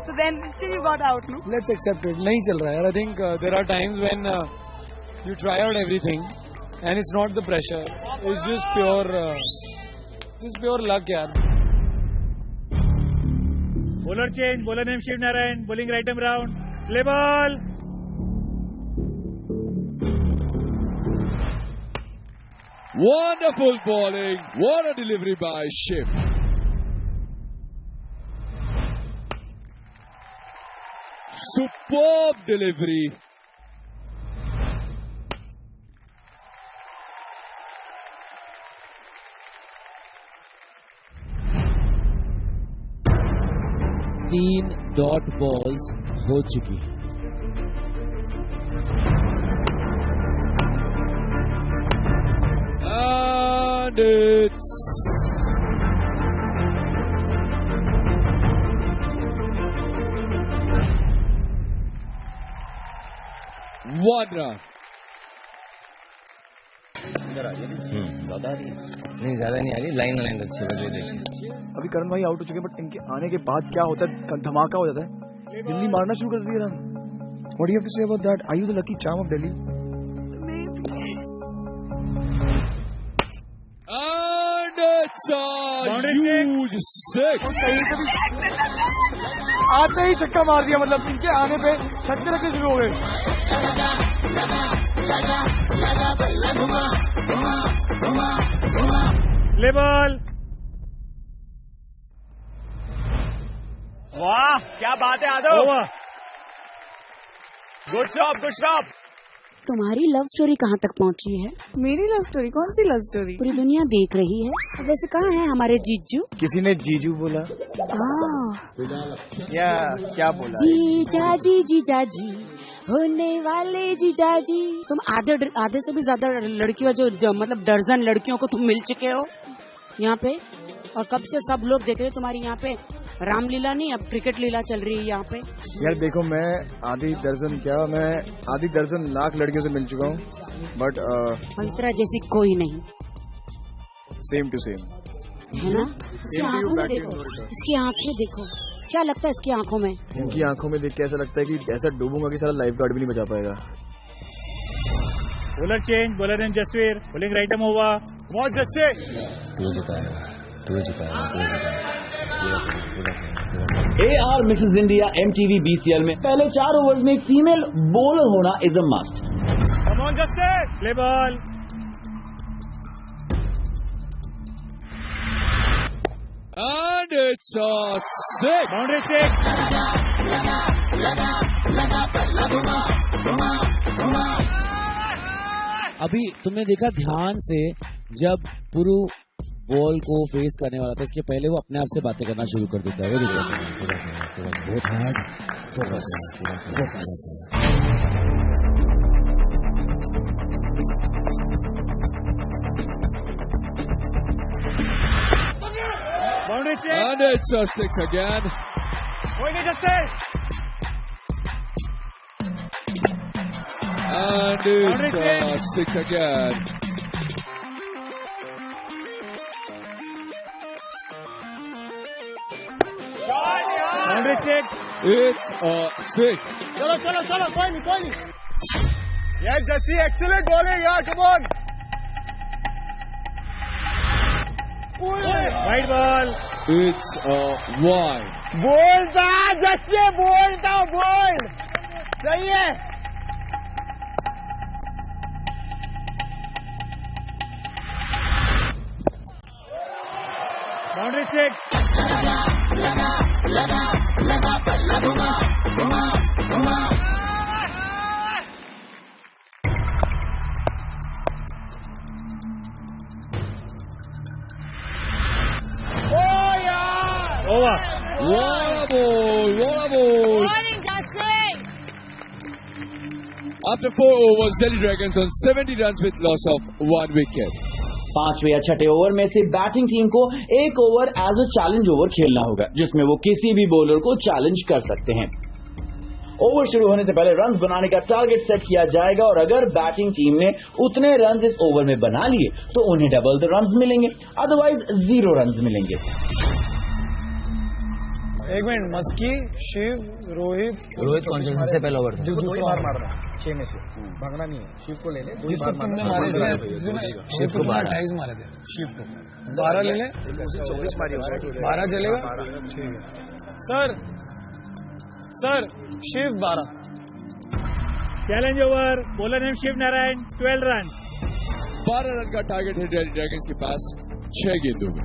So then still you got out, no? Let's accept it. नहीं चल रहा है यार। I think there are times when you try out everything and it's not the pressure. It's just pure luck यार। Bowler change, bowler name Shiv Narayan, bowling right arm round. Play ball. Wonderful bowling. What a delivery by Shiv. Superb delivery. तीन डॉट बॉल्स हो चुकी हैं। And it's one run. ज्यादा आ रही है? नहीं ज्यादा नहीं आ रही, लाइन अच्छी बज रही है। अभी करण भाई आउट हो चुके हैं, बट इनके आने के बाद क्या होता है, धमाका हो जाता है। दिल्ली मारना शुरू कर दिया run. What do you have to say about that? Are you the lucky charm of Delhi? And it's a huge six. आते ही छक्का मार दिया, मतलब इनके आने पे छक्के रखने शुरू हो गए। ले बॉल। वाह क्या बात है Aadav. Good stop, good stop. तुम्हारी लव स्टोरी कहाँ तक पहुँची है? मेरी लव स्टोरी? कौन सी लव स्टोरी? पूरी दुनिया देख रही है। वैसे कहाँ है हमारे जीजू? किसी ने जीजू बोला? क्या बोला? जीजाजी जीजाजी होने वाले जीजाजी। तुम आधे से भी ज्यादा लड़कियों जो मतलब दर्जन लड़कियों को तुम मिल चुके हो यहाँ पे, और कब से सब लोग देख रहे हैं तुम्हारी यहाँ पे रामलीला नहीं, अब क्रिकेट लीला चल रही है यहाँ पे। यार देखो, मैं आधी दर्जन लाख लड़कियों से मिल चुका हूँ, बट मंत्रा जैसी कोई नहीं। सेम टू सेम है ना? इसकी आंखों में देखो, इसकी आंखें देखो, क्या लगता है इसकी आंखों में? इनकी आंखों में देख के ऐसा लगता है कि ऐसा डूबूंगा कि सारा लाइफ गार्ड भी नहीं बचा पाएगा। Bowler change, bowler in Jasvir, bowling right arm over. बहुत जस्से तू जिताएगा। AR Mrs India MTV BCL में पहले 4 ओवर्स में एक फीमेल बॉलर होना is a must. Come on Jasse. Play ball. And it's a six. Boundary six. अभी तुमने देखा ध्यान से, जब पुरु बॉल को फेस करने वाला था, इसके पहले वो अपने आप से बातें करना शुरू कर देता है। बहुत hard focus. Boundary six. And it's a six again. कोई नहीं जस्से। And it's a six again. Boundary six. It's a six. चलो कोई नहीं। Yes जस्सी, excellent bowling यार, come on. Wide ball. It's a wide. बोलता जस्सी, बोलता बोल। सही है। Boundary six. Over. What a ball. After 4 overs, Delhi Dragons on 70 runs with loss of 1 wicket. 5वें या 6ठे ओवर में से बैटिंग टीम को एक over as a challenge over खेलना होगा, जिसमें वो किसी भी बॉलर को चैलेंज कर सकते हैं। ओवर शुरू होने से पहले रन्स बनाने का टारगेट सेट किया जाएगा, और अगर बैटिंग टीम ने उतने रन्स इस ओवर में बना लिए तो उन्हें डबल द रन्स मिलेंगे, अदरवाइज 0 रन्स मिलेंगे। एक मिनट, मस्की, शिव, रोहित कौन से सबसे पहला ओवर? जो दूसरी बार मार रहा है 6 में से भागना नहीं है। शिव को ले ले, जिसको तुमने मारे थे, शिव को 28 मारे थे, शिव को 12 ले ले, 24 मारी, 12 चलेगा। ठीक है sir, Shiv 12। Challenge over, bowler name Shiv Narayan, 12 run. 12 run का टारगेट है दिल्ली ड्रैगन्स के पास 6 गेंदों में।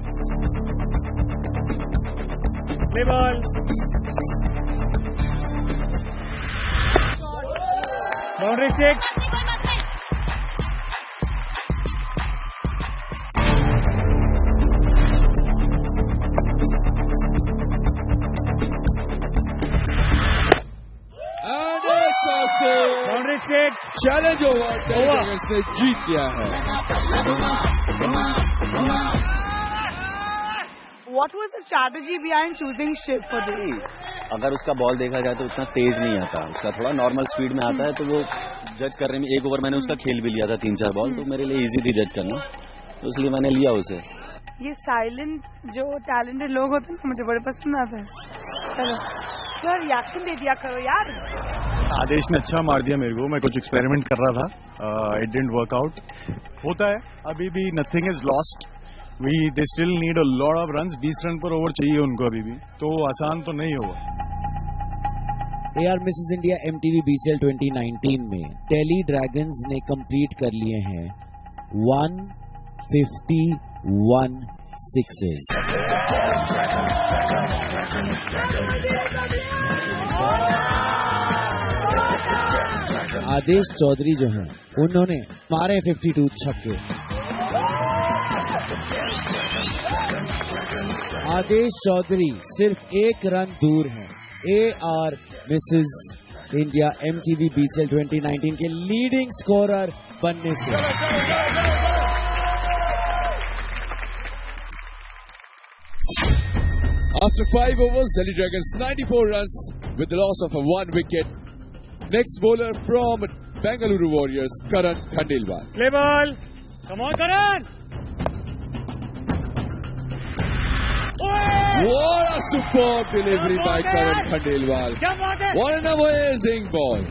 Play ball, boundary 6। Boundary 6। Challenge over Delhi dragons ने जीत लिया है। What was the strategy behind choosing Shiv for this? अगर उसका बॉल देखा जाए तो उतना तेज नहीं आता, उसका थोड़ा नॉर्मल स्पीड में आता है, तो वो जज करने में एक ओवर मैंने उसका खेल भी लिया था 3-4 बॉल, तो मेरे लिए इजी थी जज करना, तो इसलिए मैंने लिया उसे। ये साइलेंट जो टैलेंटेड लोग होते हैं मुझे बड़े पसंद आते हैं। चलो सर रिएक्शन दे दिया करो यार। आदेश ने अच्छा मार दिया मेरे को, मैं कुछ एक्सपेरिमेंट कर रहा था, इट डिडंट वर्क आउट। होता है, अभी भी nothing is lost, they still need a lot of runs. 20 run पर ओवर चाहिए उनको अभी भी, तो आसान तो नहीं होगा। AR Mrs India MTV BCL 2019 में दिल्ली ड्रैगन्स ने कंप्लीट कर लिए हैं 151 सिक्सेस। आदेश चौधरी जो हैं उन्होंने मारे 52 छक्के। आदेश चौधरी सिर्फ 1 रन दूर हैं AR Mrs India MTV BCL 2019 के लीडिंग स्कोरर बनने से। After 5 overs, Delhi Dragons 94 runs with the loss of 1 wicket. Next bowler from Bengaluru Warriors, Karan Khandelwal. Play ball. Come on, Karan. What a superb delivery by Karan Khandelwal. What an amazing ball.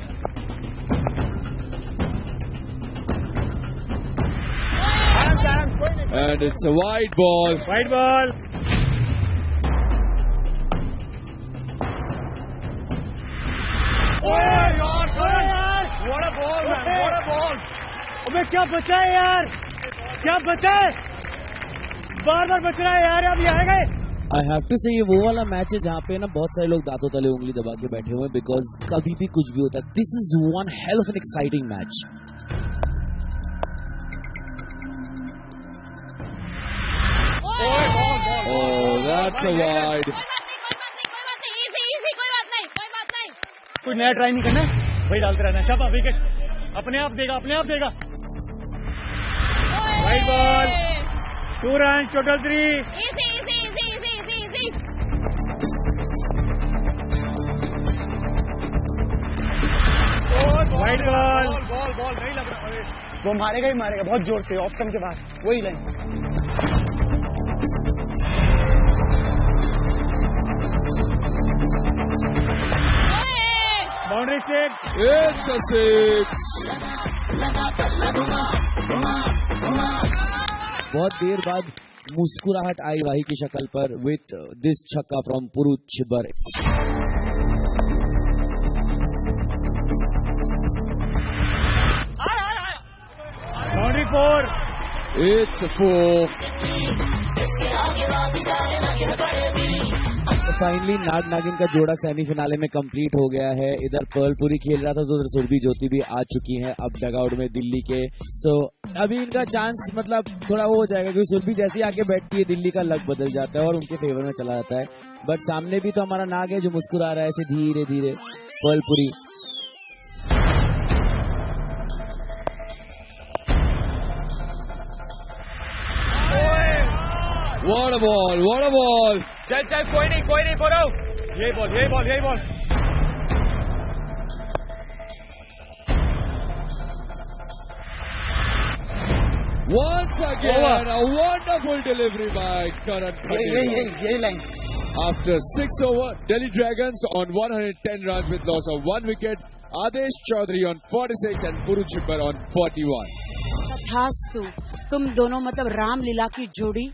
And it's a wide ball. Wide ball. What a ball, man! What a ball! अबे क्या बचा है यार, क्या बचा है, बार बार बच रहा है यार, अब ये आ गए। आई हैव टू से ये वो वाला मैच है जहाँ पे ना बहुत सारे लोग दांतों तले उंगली दबा के बैठे हुए हैं, बिकॉज कभी भी कुछ भी होता है। This is one hell of an exciting match. Oh, that's a wide. कोई नया ट्राई नहीं करना, वही डालते रहना। शाबाश, विकेट अपने आप देगा, अपने आप देगा। Wide ball, 2 run, total 3। Wide ball, ball नहीं लग रहा, वो मारेगा ही मारेगा बहुत जोर से, ऑफ स्टंप के बाद वही लाइन। बाउंड्री 6। It's a 6. बहुत देर बाद मुस्कुराहट आई वाही की शक्ल पर विथ दिस छक्का फ्रॉम पुरुष छिबर। बाउंड्री 4। It's a 4. तो फाइनली नाग नागिन का जोड़ा सेमीफिनाले में कंप्लीट हो गया है। इधर पर्लपुरी खेल रहा था तो उधर सुरभि ज्योति भी आ चुकी हैं अब डगआउट में दिल्ली के। सो अभी इनका चांस मतलब थोड़ा वो हो जाएगा, क्योंकि सुरभि जैसे ही आके बैठती है दिल्ली का लक बदल जाता है और उनके फेवर में चला जाता है। बट सामने भी तो हमारा नाग है जो मुस्कुरा रहा है ऐसे धीरे धीरे। पर्लपुरी What a ball! What a ball! चल कोई नहीं बोलो, यही ball. Once again, a wonderful delivery by Karan Khandelwal. यही line. After 6 overs, Delhi Dragons on 110 runs with loss of 1 wicket. Adesh Chaudhary on 46 and Puru Chibbar on 41. तथास्तु, तुम दोनों मतलब रामलीला की जोड़ी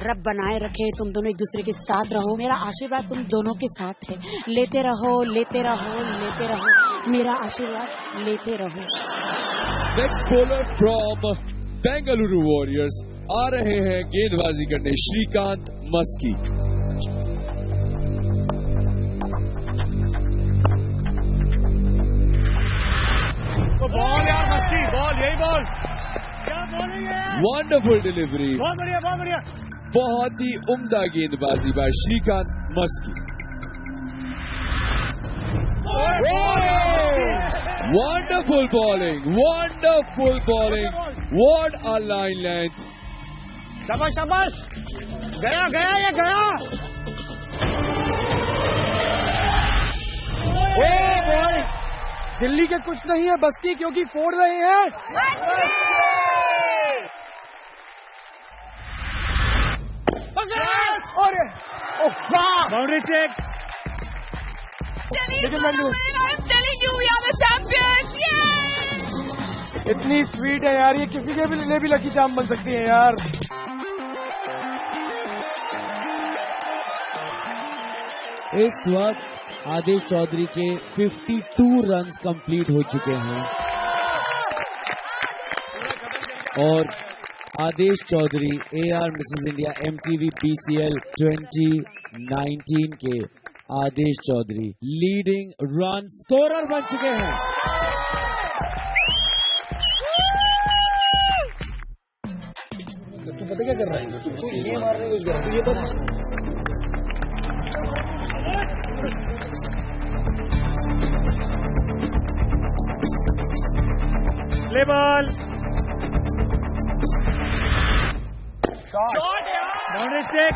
रब बनाए रखे, तुम दोनों एक दूसरे के साथ रहो। मेरा आशीर्वाद तुम दोनों के साथ है। लेते रहो, लेते रहो, लेते रहो, मेरा आशीर्वाद लेते रहो। Next bowler from Bengaluru Warriors आ रहे हैं गेंदबाजी करने श्रीकांत मस्की। बॉल यार मस्की, बॉल, यही बॉल। क्या बॉलिंग है? वंडरफुल डिलीवरी, बहुत बढ़िया, बहुत बढ़िया। बहुत ही उम्दा गेंदबाजी by Shrikant Maski. Wonderful bowling, wonderful bowling. What a line length. शाबाश, शाबाश। गया, गया, ये गया। बॉय, दिल्ली के कुछ नहीं है बस्ती, क्योंकि फोड़ रहे हैं। Boundary check. इतनी स्वीट है यार, ये किसी के भी लिए भी लकी चार्म बन सकती है यार। इस वक्त आदेश चौधरी के 52 रन्स कंप्लीट हो चुके हैं और Aadesh Chaudhary AR Mrs India MTV BCL 2019 के Aadesh Chaudhary leading run scorer बन चुके हैं। तू पता क्या कर रहा है? तू ये मारने कुछ कर रहा है, ये बता। Play ball. Shot, boundary check.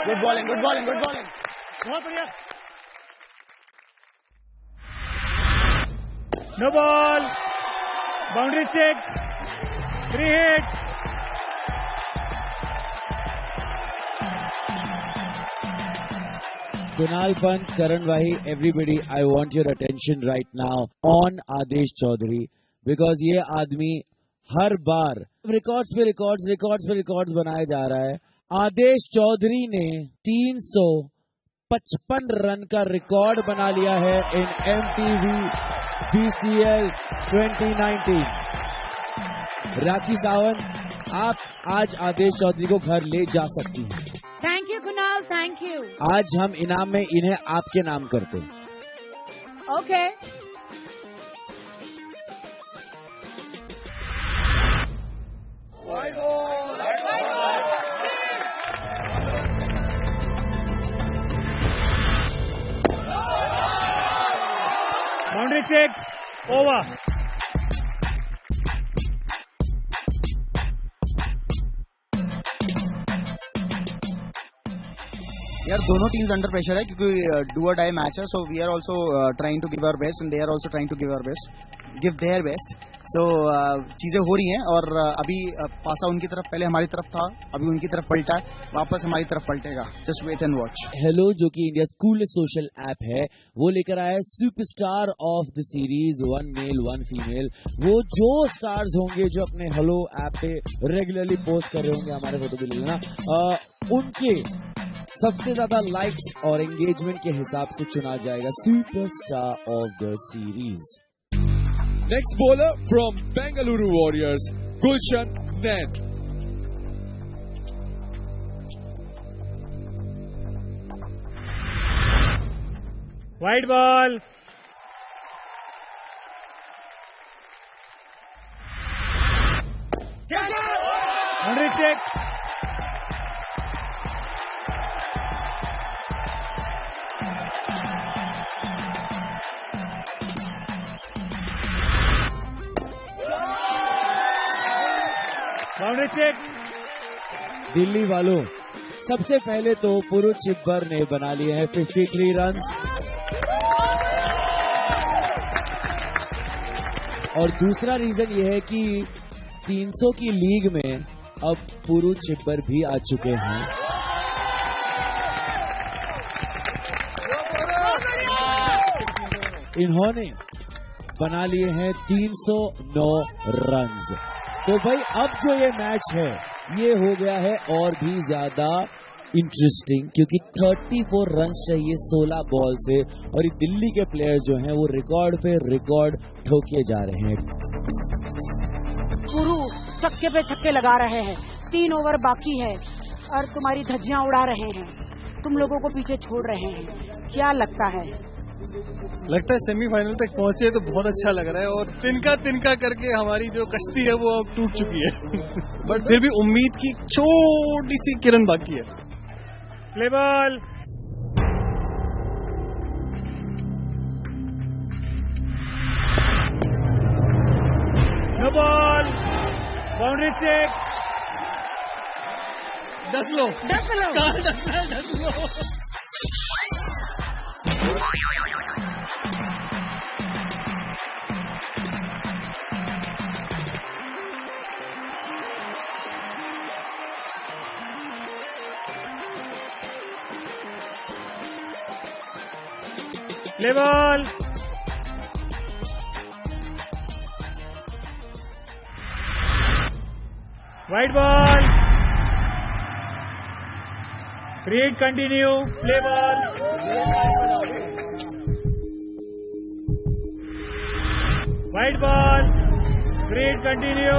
Good bowling, good bowling, good bowling. बहुत बढ़िया। No ball, boundary check, 3 hit. Kunal Pant, Karan Wahi, everybody, I want your attention right now on Adesh Chaudhary because ये आदमी हर बार रिकॉर्ड्स पे रिकॉर्ड्स बनाया जा रहा है। आदेश चौधरी ने 355 रन का रिकॉर्ड बना लिया है इन MTV BCL 2019। राखी सावंत, आप आज आदेश चौधरी को घर ले जा सकती हैं। Thank you Kunal, thank you. आज हम इनाम में इन्हें आपके नाम करते हैं। ओके। Boundary check, over. यार दोनों टीम्स अंडर प्रेशर है क्योंकि डू और डाई मैच है, so we are also trying to give our best and they are also trying to give their best. So चीजें हो रही हैं और अभी पासा उनकी तरफ पहले हमारी तरफ था, अभी उनकी तरफ पलटा है, वापस हमारी तरफ पलटेगा। Just wait and watch. Hello, जो कि इंडिया कूलेस्ट सोशल ऐप है, वो लेकर आया है superstar of the series, 1 male 1 female. वो जो स्टार्स होंगे जो अपने हेलो ऐप पे रेगुलरली पोस्ट कर रहे होंगे, हमारे फोटो भी ले लेना, उनके सबसे ज्यादा लाइक्स और एंगेजमेंट के हिसाब से चुना जाएगा superstar of the series. Next bowler from Bengaluru Warriors, Gulshan Nain. Wide ball. Boundary check. Boundary check. Delhi वालों, सबसे पहले तो पुरुष चिब्बर ने बना लिए हैं 53 रन्स और दूसरा रीजन यह है कि 300 की लीग में अब पुरुष चिब्बर भी आ चुके हैं। इन्होंने बना लिए हैं 309 रन्स। तो भाई अब जो ये मैच है ये हो गया है और भी ज्यादा इंटरेस्टिंग, क्योंकि 34 रन्स चाहिए 16 बॉल से, और ये दिल्ली के प्लेयर्स जो हैं वो रिकॉर्ड पे रिकॉर्ड ठोके जा रहे हैं। गुरु छक्के पे छक्के लगा रहे हैं, 3 ओवर बाकी है और तुम्हारी धज्जियां उड़ा रहे हैं, तुम लोगों को पीछे छोड़ रहे हैं, क्या लगता है? लगता है सेमीफाइनल तक पहुंचे तो बहुत अच्छा लग रहा है, और तिनका करके हमारी जो कश्ती है वो अब टूट चुकी है बट फिर भी उम्मीद की छोटी सी किरण बाकी है। Play ball, no ball, boundary check, 10 लो। Play ball, wide ball, create continue, play ball, wide ball, create continue,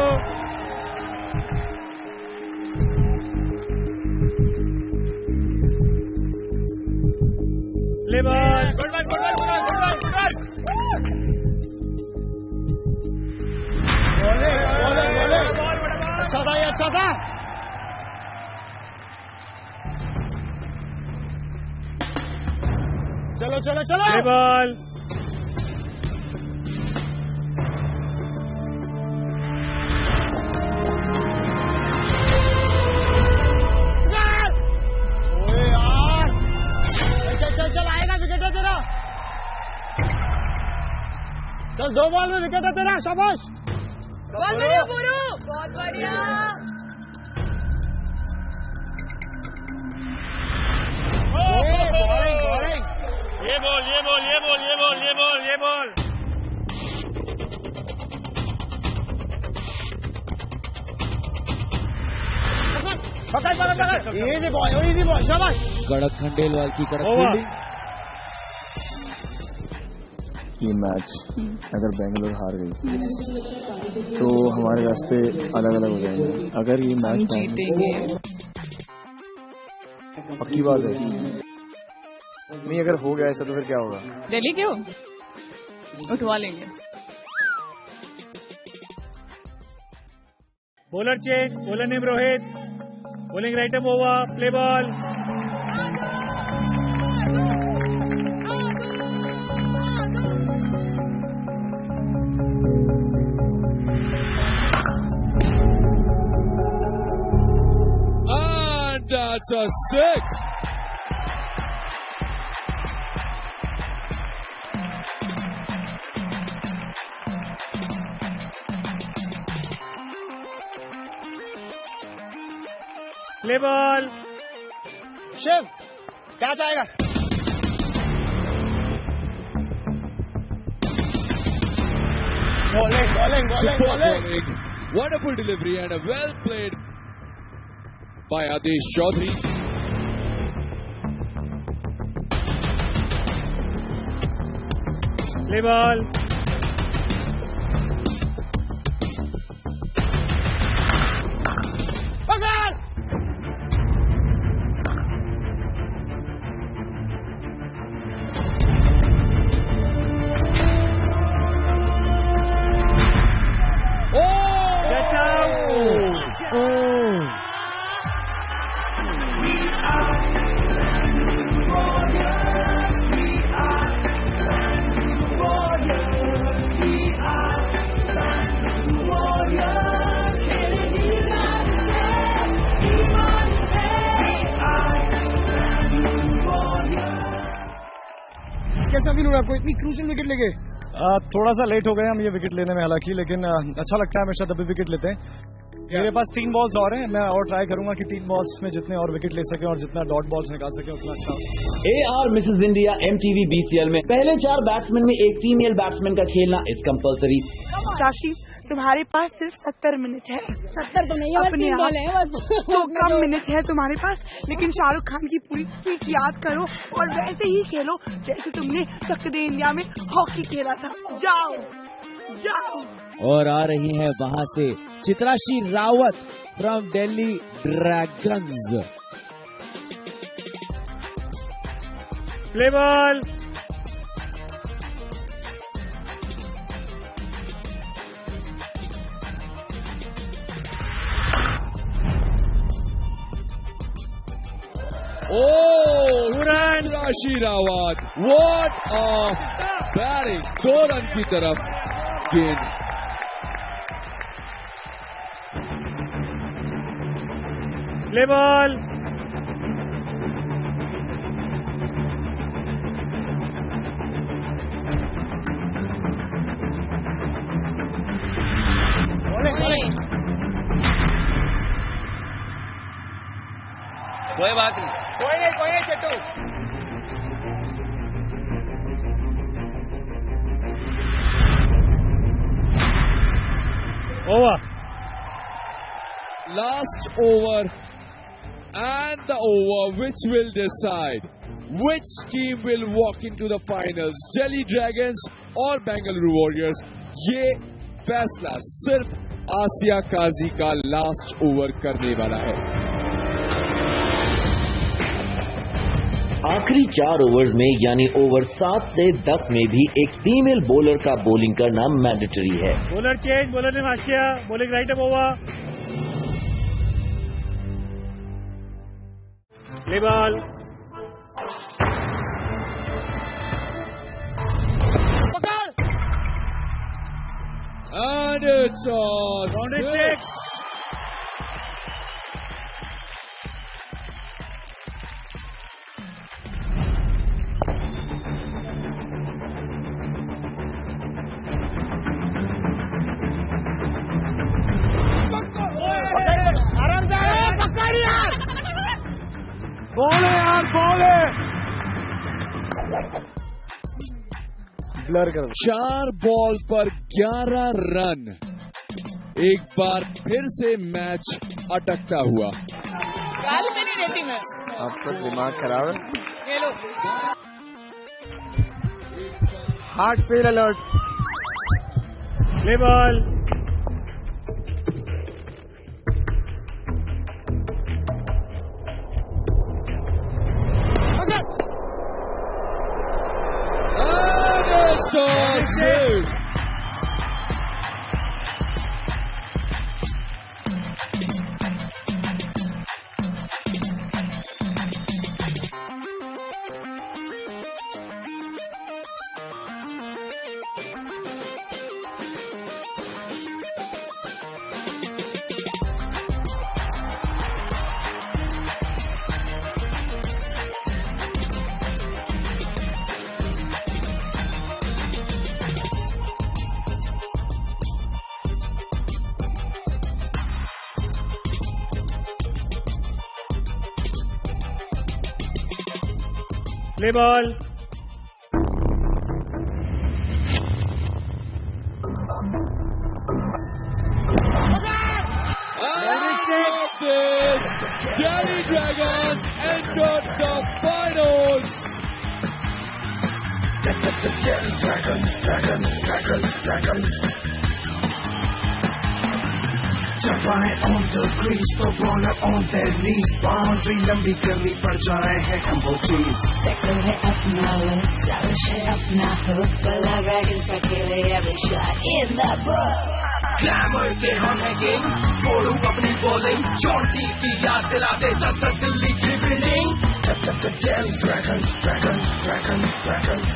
play ball, अच्छा था ये, अच्छा था। चलो चलो चलो, प्ले बॉल, ओए यार, चल आएगा, विकेट है तेरा, चल 2 बॉल में विकेट है तेरा, शाबाश। बहुत बढ़िया गुरु, बहुत बढ़िया। ये बॉल, ये बॉल, ये बॉल, ये बॉल, ये बॉल, ये बॉल, पकड़, इजी बॉल, शाबाश। कड़क खंडेलवाल की कड़क फील्डिंग। ये मैच अगर बेंगलोर हार गई तो हमारे रास्ते अलग अलग हो जाएंगे। अगर ये मैच जीतेंगे, पक्की बात है, नहीं अगर हो गया ऐसा तो फिर क्या होगा? दिल्ली क्यों उठवा लेंगे। Bowler change, bowler name Rohit, bowling right up over, play ball, and that's a 6. Play ball, Shiv catch आएगा, Bowling. Wonderful delivery and a well played by Adesh Chaudhary. Play ball, पकड़, get out. कैसा फील हो रहा है आपको इतनी क्रूशियल विकेट लेके? थोड़ा सा लेट हो गए हम ये विकेट लेने में हालांकि, लेकिन अच्छा लगता है हमेशा जब भी विकेट लेते हैं। मेरे पास 3 बॉल्स और हैं, मैं और ट्राई करूंगा कि 3 बॉल्स में जितने और विकेट ले सके और जितना डॉट बॉल्स निकाल सके उतना अच्छा। AR Mrs India MTV BCL में पहले 4 बैट्समैन में एक फीमेल बैट्समैन का खेलना इज कंपल्सरी। साक्षी, तुम्हारे पास सिर्फ 70 मिनट है। 70 तो नहीं है, बस 3 बॉल है बस। तो कम मिनट है तुम्हारे पास, लेकिन शाहरुख खान की पूरी स्पीच याद करो और वैसे ही खेलो जैसे तुमने चक दे इंडिया में हॉकी खेला था। जाओ जाओ। और आ रही है वहां से Chitrashi Rawat from Delhi dragons. Play ball. Chitrashi Rawat, what a batting, 2 run की तरफ गेंद। Play ball. कोई बात नहीं, कोई नहीं चट्टू। Over. Last over and the over which will decide which team will walk into the finals, Delhi Dragons और Bengaluru Warriors। ये फैसला सिर्फ आसिया काजी का लास्ट ओवर करने वाला है। आखिरी 4 ओवर्स में यानी ओवर 7 से 10 में भी एक फीमेल बॉलर का बॉलिंग करना मैंडेटरी है। बॉलर चेंज, बॉलर ने Asiya, bowling right up over. Play ball. And it's on 6. आराम से पकड़ यार। बॉल है यार, बॉल है। ब्लर कर। 4 बॉल पर 11 रन। एक बार फिर से मैच अटकता हुआ। गाल में नहीं देती मैं। आपका दिमाग खराब है। ये लो। Heart fail alert. Play ball. Saves. Play ball. Delhi Dragons entered the finals. Dragons. Chapaaye on the crease, the bowler on their knees. Boundary लंबी करनी पड़ जाए है हम वो चीज। Sexy है अपना look, stylish है अपना hook, बल्ला Dragons का खेले every shot in the book. Glamour के हम है king, बोलूं अपनी bowling, चोटी की याद दिलाते दस दिल्ली की winning. Delhi Dragons. The Delhi Dragons.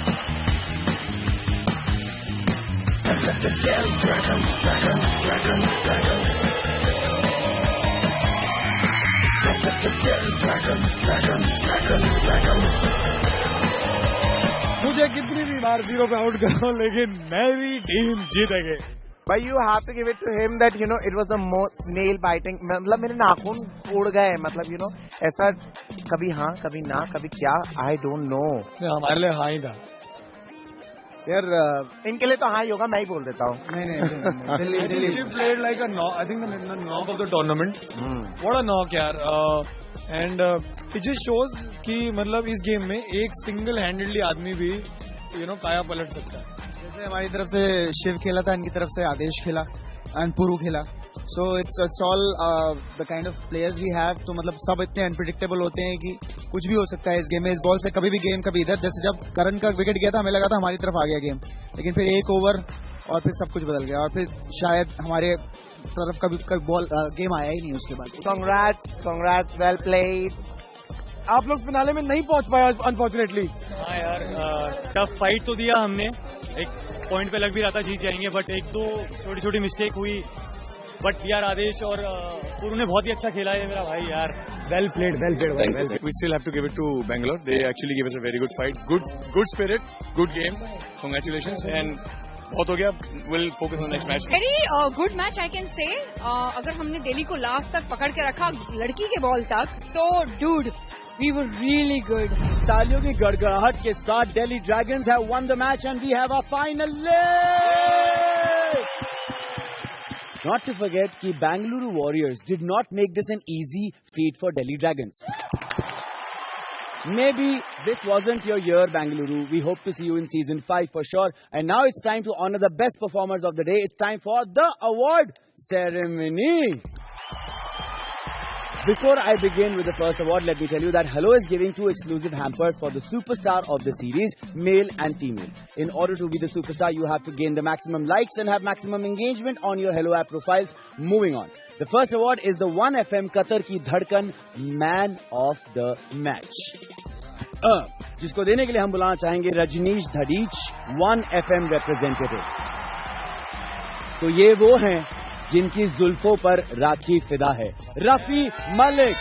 मुझे कितनी भी बार 0 पे आउट करो लेकिन मेरी टीम जीतेगी। But you have to give it to him that it was the most nail biting. मतलब मेरे नाखून उड़ गए. मतलब ऐसा कभी हाँ कभी ना कभी क्या I don't know. हमारे लिए हाँ ही था. यार इनके लिए तो हाँ ही होगा. मैं ही बोल देता हूँ. नहीं. He played like a knock. I think the knock of the tournament. What a knock यार. And it just shows कि मतलब इस गेम में एक single handedly आदमी भी काया पलट सकता है. जैसे हमारी तरफ से शिव खेला था, इनकी तरफ से आदेश खेला एंड पुरु खेला. So it's all the kind of players we have. तो मतलब सब इतने अनप्रिडिक्टेबल होते हैं कि कुछ भी हो सकता है इस गेम में. इस बॉल से कभी भी गेम कभी इधर. जैसे जब करण का विकेट गया था हमें लगा था हमारी तरफ आ गया गेम, लेकिन फिर एक ओवर और फिर सब कुछ बदल गया और फिर शायद हमारे तरफ कभी बॉल गेम आया ही नहीं उसके बाद. Congrats, well played. आप लोग फिनाले में नहीं पहुंच पाए अनफॉर्चुनेटली. हाँ यार, टफ फाइट तो दिया हमने. एक पॉइंट पे लग भी रहा था जीत जाएंगे, बट एक दो छोटी छोटी मिस्टेक हुई. बट यार आदेश और पुरु ने बहुत ही अच्छा खेला है मेरा भाई यार. Well played. We still have to give it to Bangalore. They actually gave us a very good fight. Good spirit. Good game. Congratulations. And बहुत हो गया. We'll focus on the next match. Very good match I can say. अगर हमने दिल्ली को लास्ट तक पकड़ के रखा लड़की के बॉल तक, तो dude, we were really good. तालियों की गड़गड़ाहट के साथ Delhi Dragons have won the match and we have a finalist. Not to forget कि Bengaluru Warriors did not make this an easy feat for Delhi Dragons. Maybe this wasn't your year, Bengaluru. We hope to see you in season 5 for sure. And now it's time to honor the best performers of the day. It's time for the award ceremony. Before I begin with the first award, let me tell you that Hello is giving 2 exclusive hampers for the superstar of the series, male and female. In order to be the superstar, you have to gain the maximum likes and have maximum engagement on your Hello app profiles. Moving on. The first award is the 1FM Qatar Ki Dhadkan Man of the Match. जिसको देने के लिए हम बुलाना चाहेंगे रजनीश धड़ीच, 1FM representative. तो ये वो हैं जिनकी जुल्फों पर राखी फिदा है, रफी मलिक.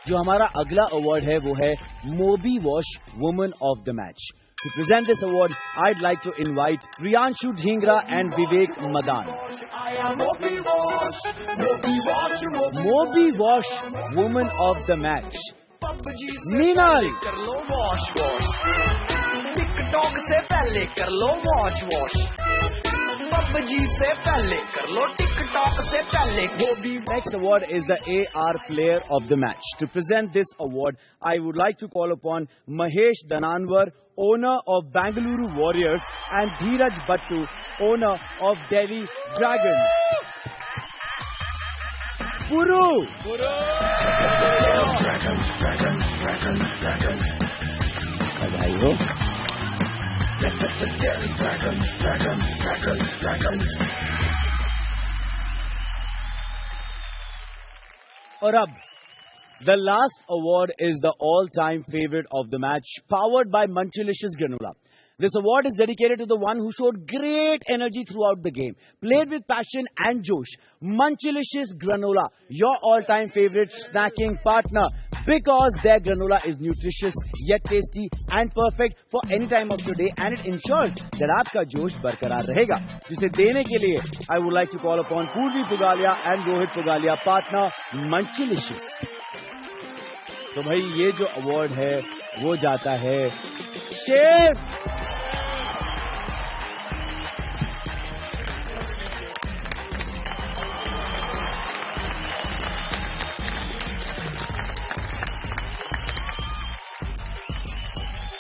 जो हमारा अगला अवार्ड है वो है Mobi Wash woman of the match. To present this award, I'd like to invite Priyanshu Dhingra and Vivek Madan. Mobi Wash, Woman of the Match. Meenal. TikTok से पहले कर लो wash. PUBG से पहले कर लो TikTok से पहले वो भी. Next award is the AR Player of the Match. To present this award, I would like to call upon Mahesh Dhananwar, owner of Bengaluru Warriors, and Dheeraj Bhattu, owner of Delhi Dragons. Puru! भाइयों और अब the last award is the all-time favorite of the match, powered by Munchlicious Granola. This award is dedicated to the one who showed great energy throughout the game, played with passion and josh. Munchlicious Granola, your all-time favorite snacking partner, because their granola is nutritious yet tasty and perfect for any time of your day, and it ensures that आपका जोश बरकरार रहेगा. जिसे देने के लिए I would like to call upon Purvi Pugalia and Rohit Pugalia, partner Munchlicious. तो भाई ये जो अवार्ड है वो जाता है शेफ.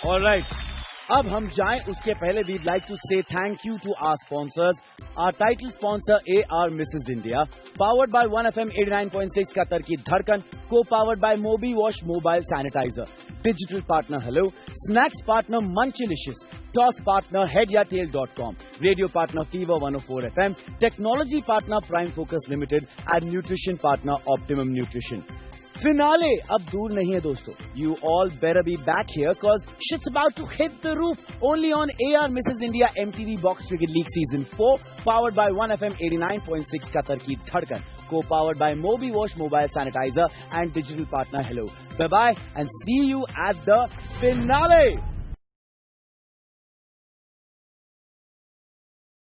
Alright, अब हम जाएं उसके पहले we'd like to say thank you to our sponsors. Our title sponsor AR Mrs. India, powered by 1FM 89.6 Qatar Ki Dhadkan, co-powered by Mobi Wash Mobile Sanitizer. Digital partner Hello, snacks partner Munchlicious, toss partner headyatail.com, radio partner Fever 104 FM, technology partner Prime Focus Limited, and nutrition partner Optimum Nutrition. Finale अब दूर नहीं है दोस्तों. You all better be back here cause shit's about to hit the roof only on AR Mrs. India MTV Box Cricket League Season 4 powered by 1FM 89.6 Qatar की धड़कन, co-powered by Mobi Wash Mobile Sanitizer and digital partner Hello. Bye bye and see you at the finale.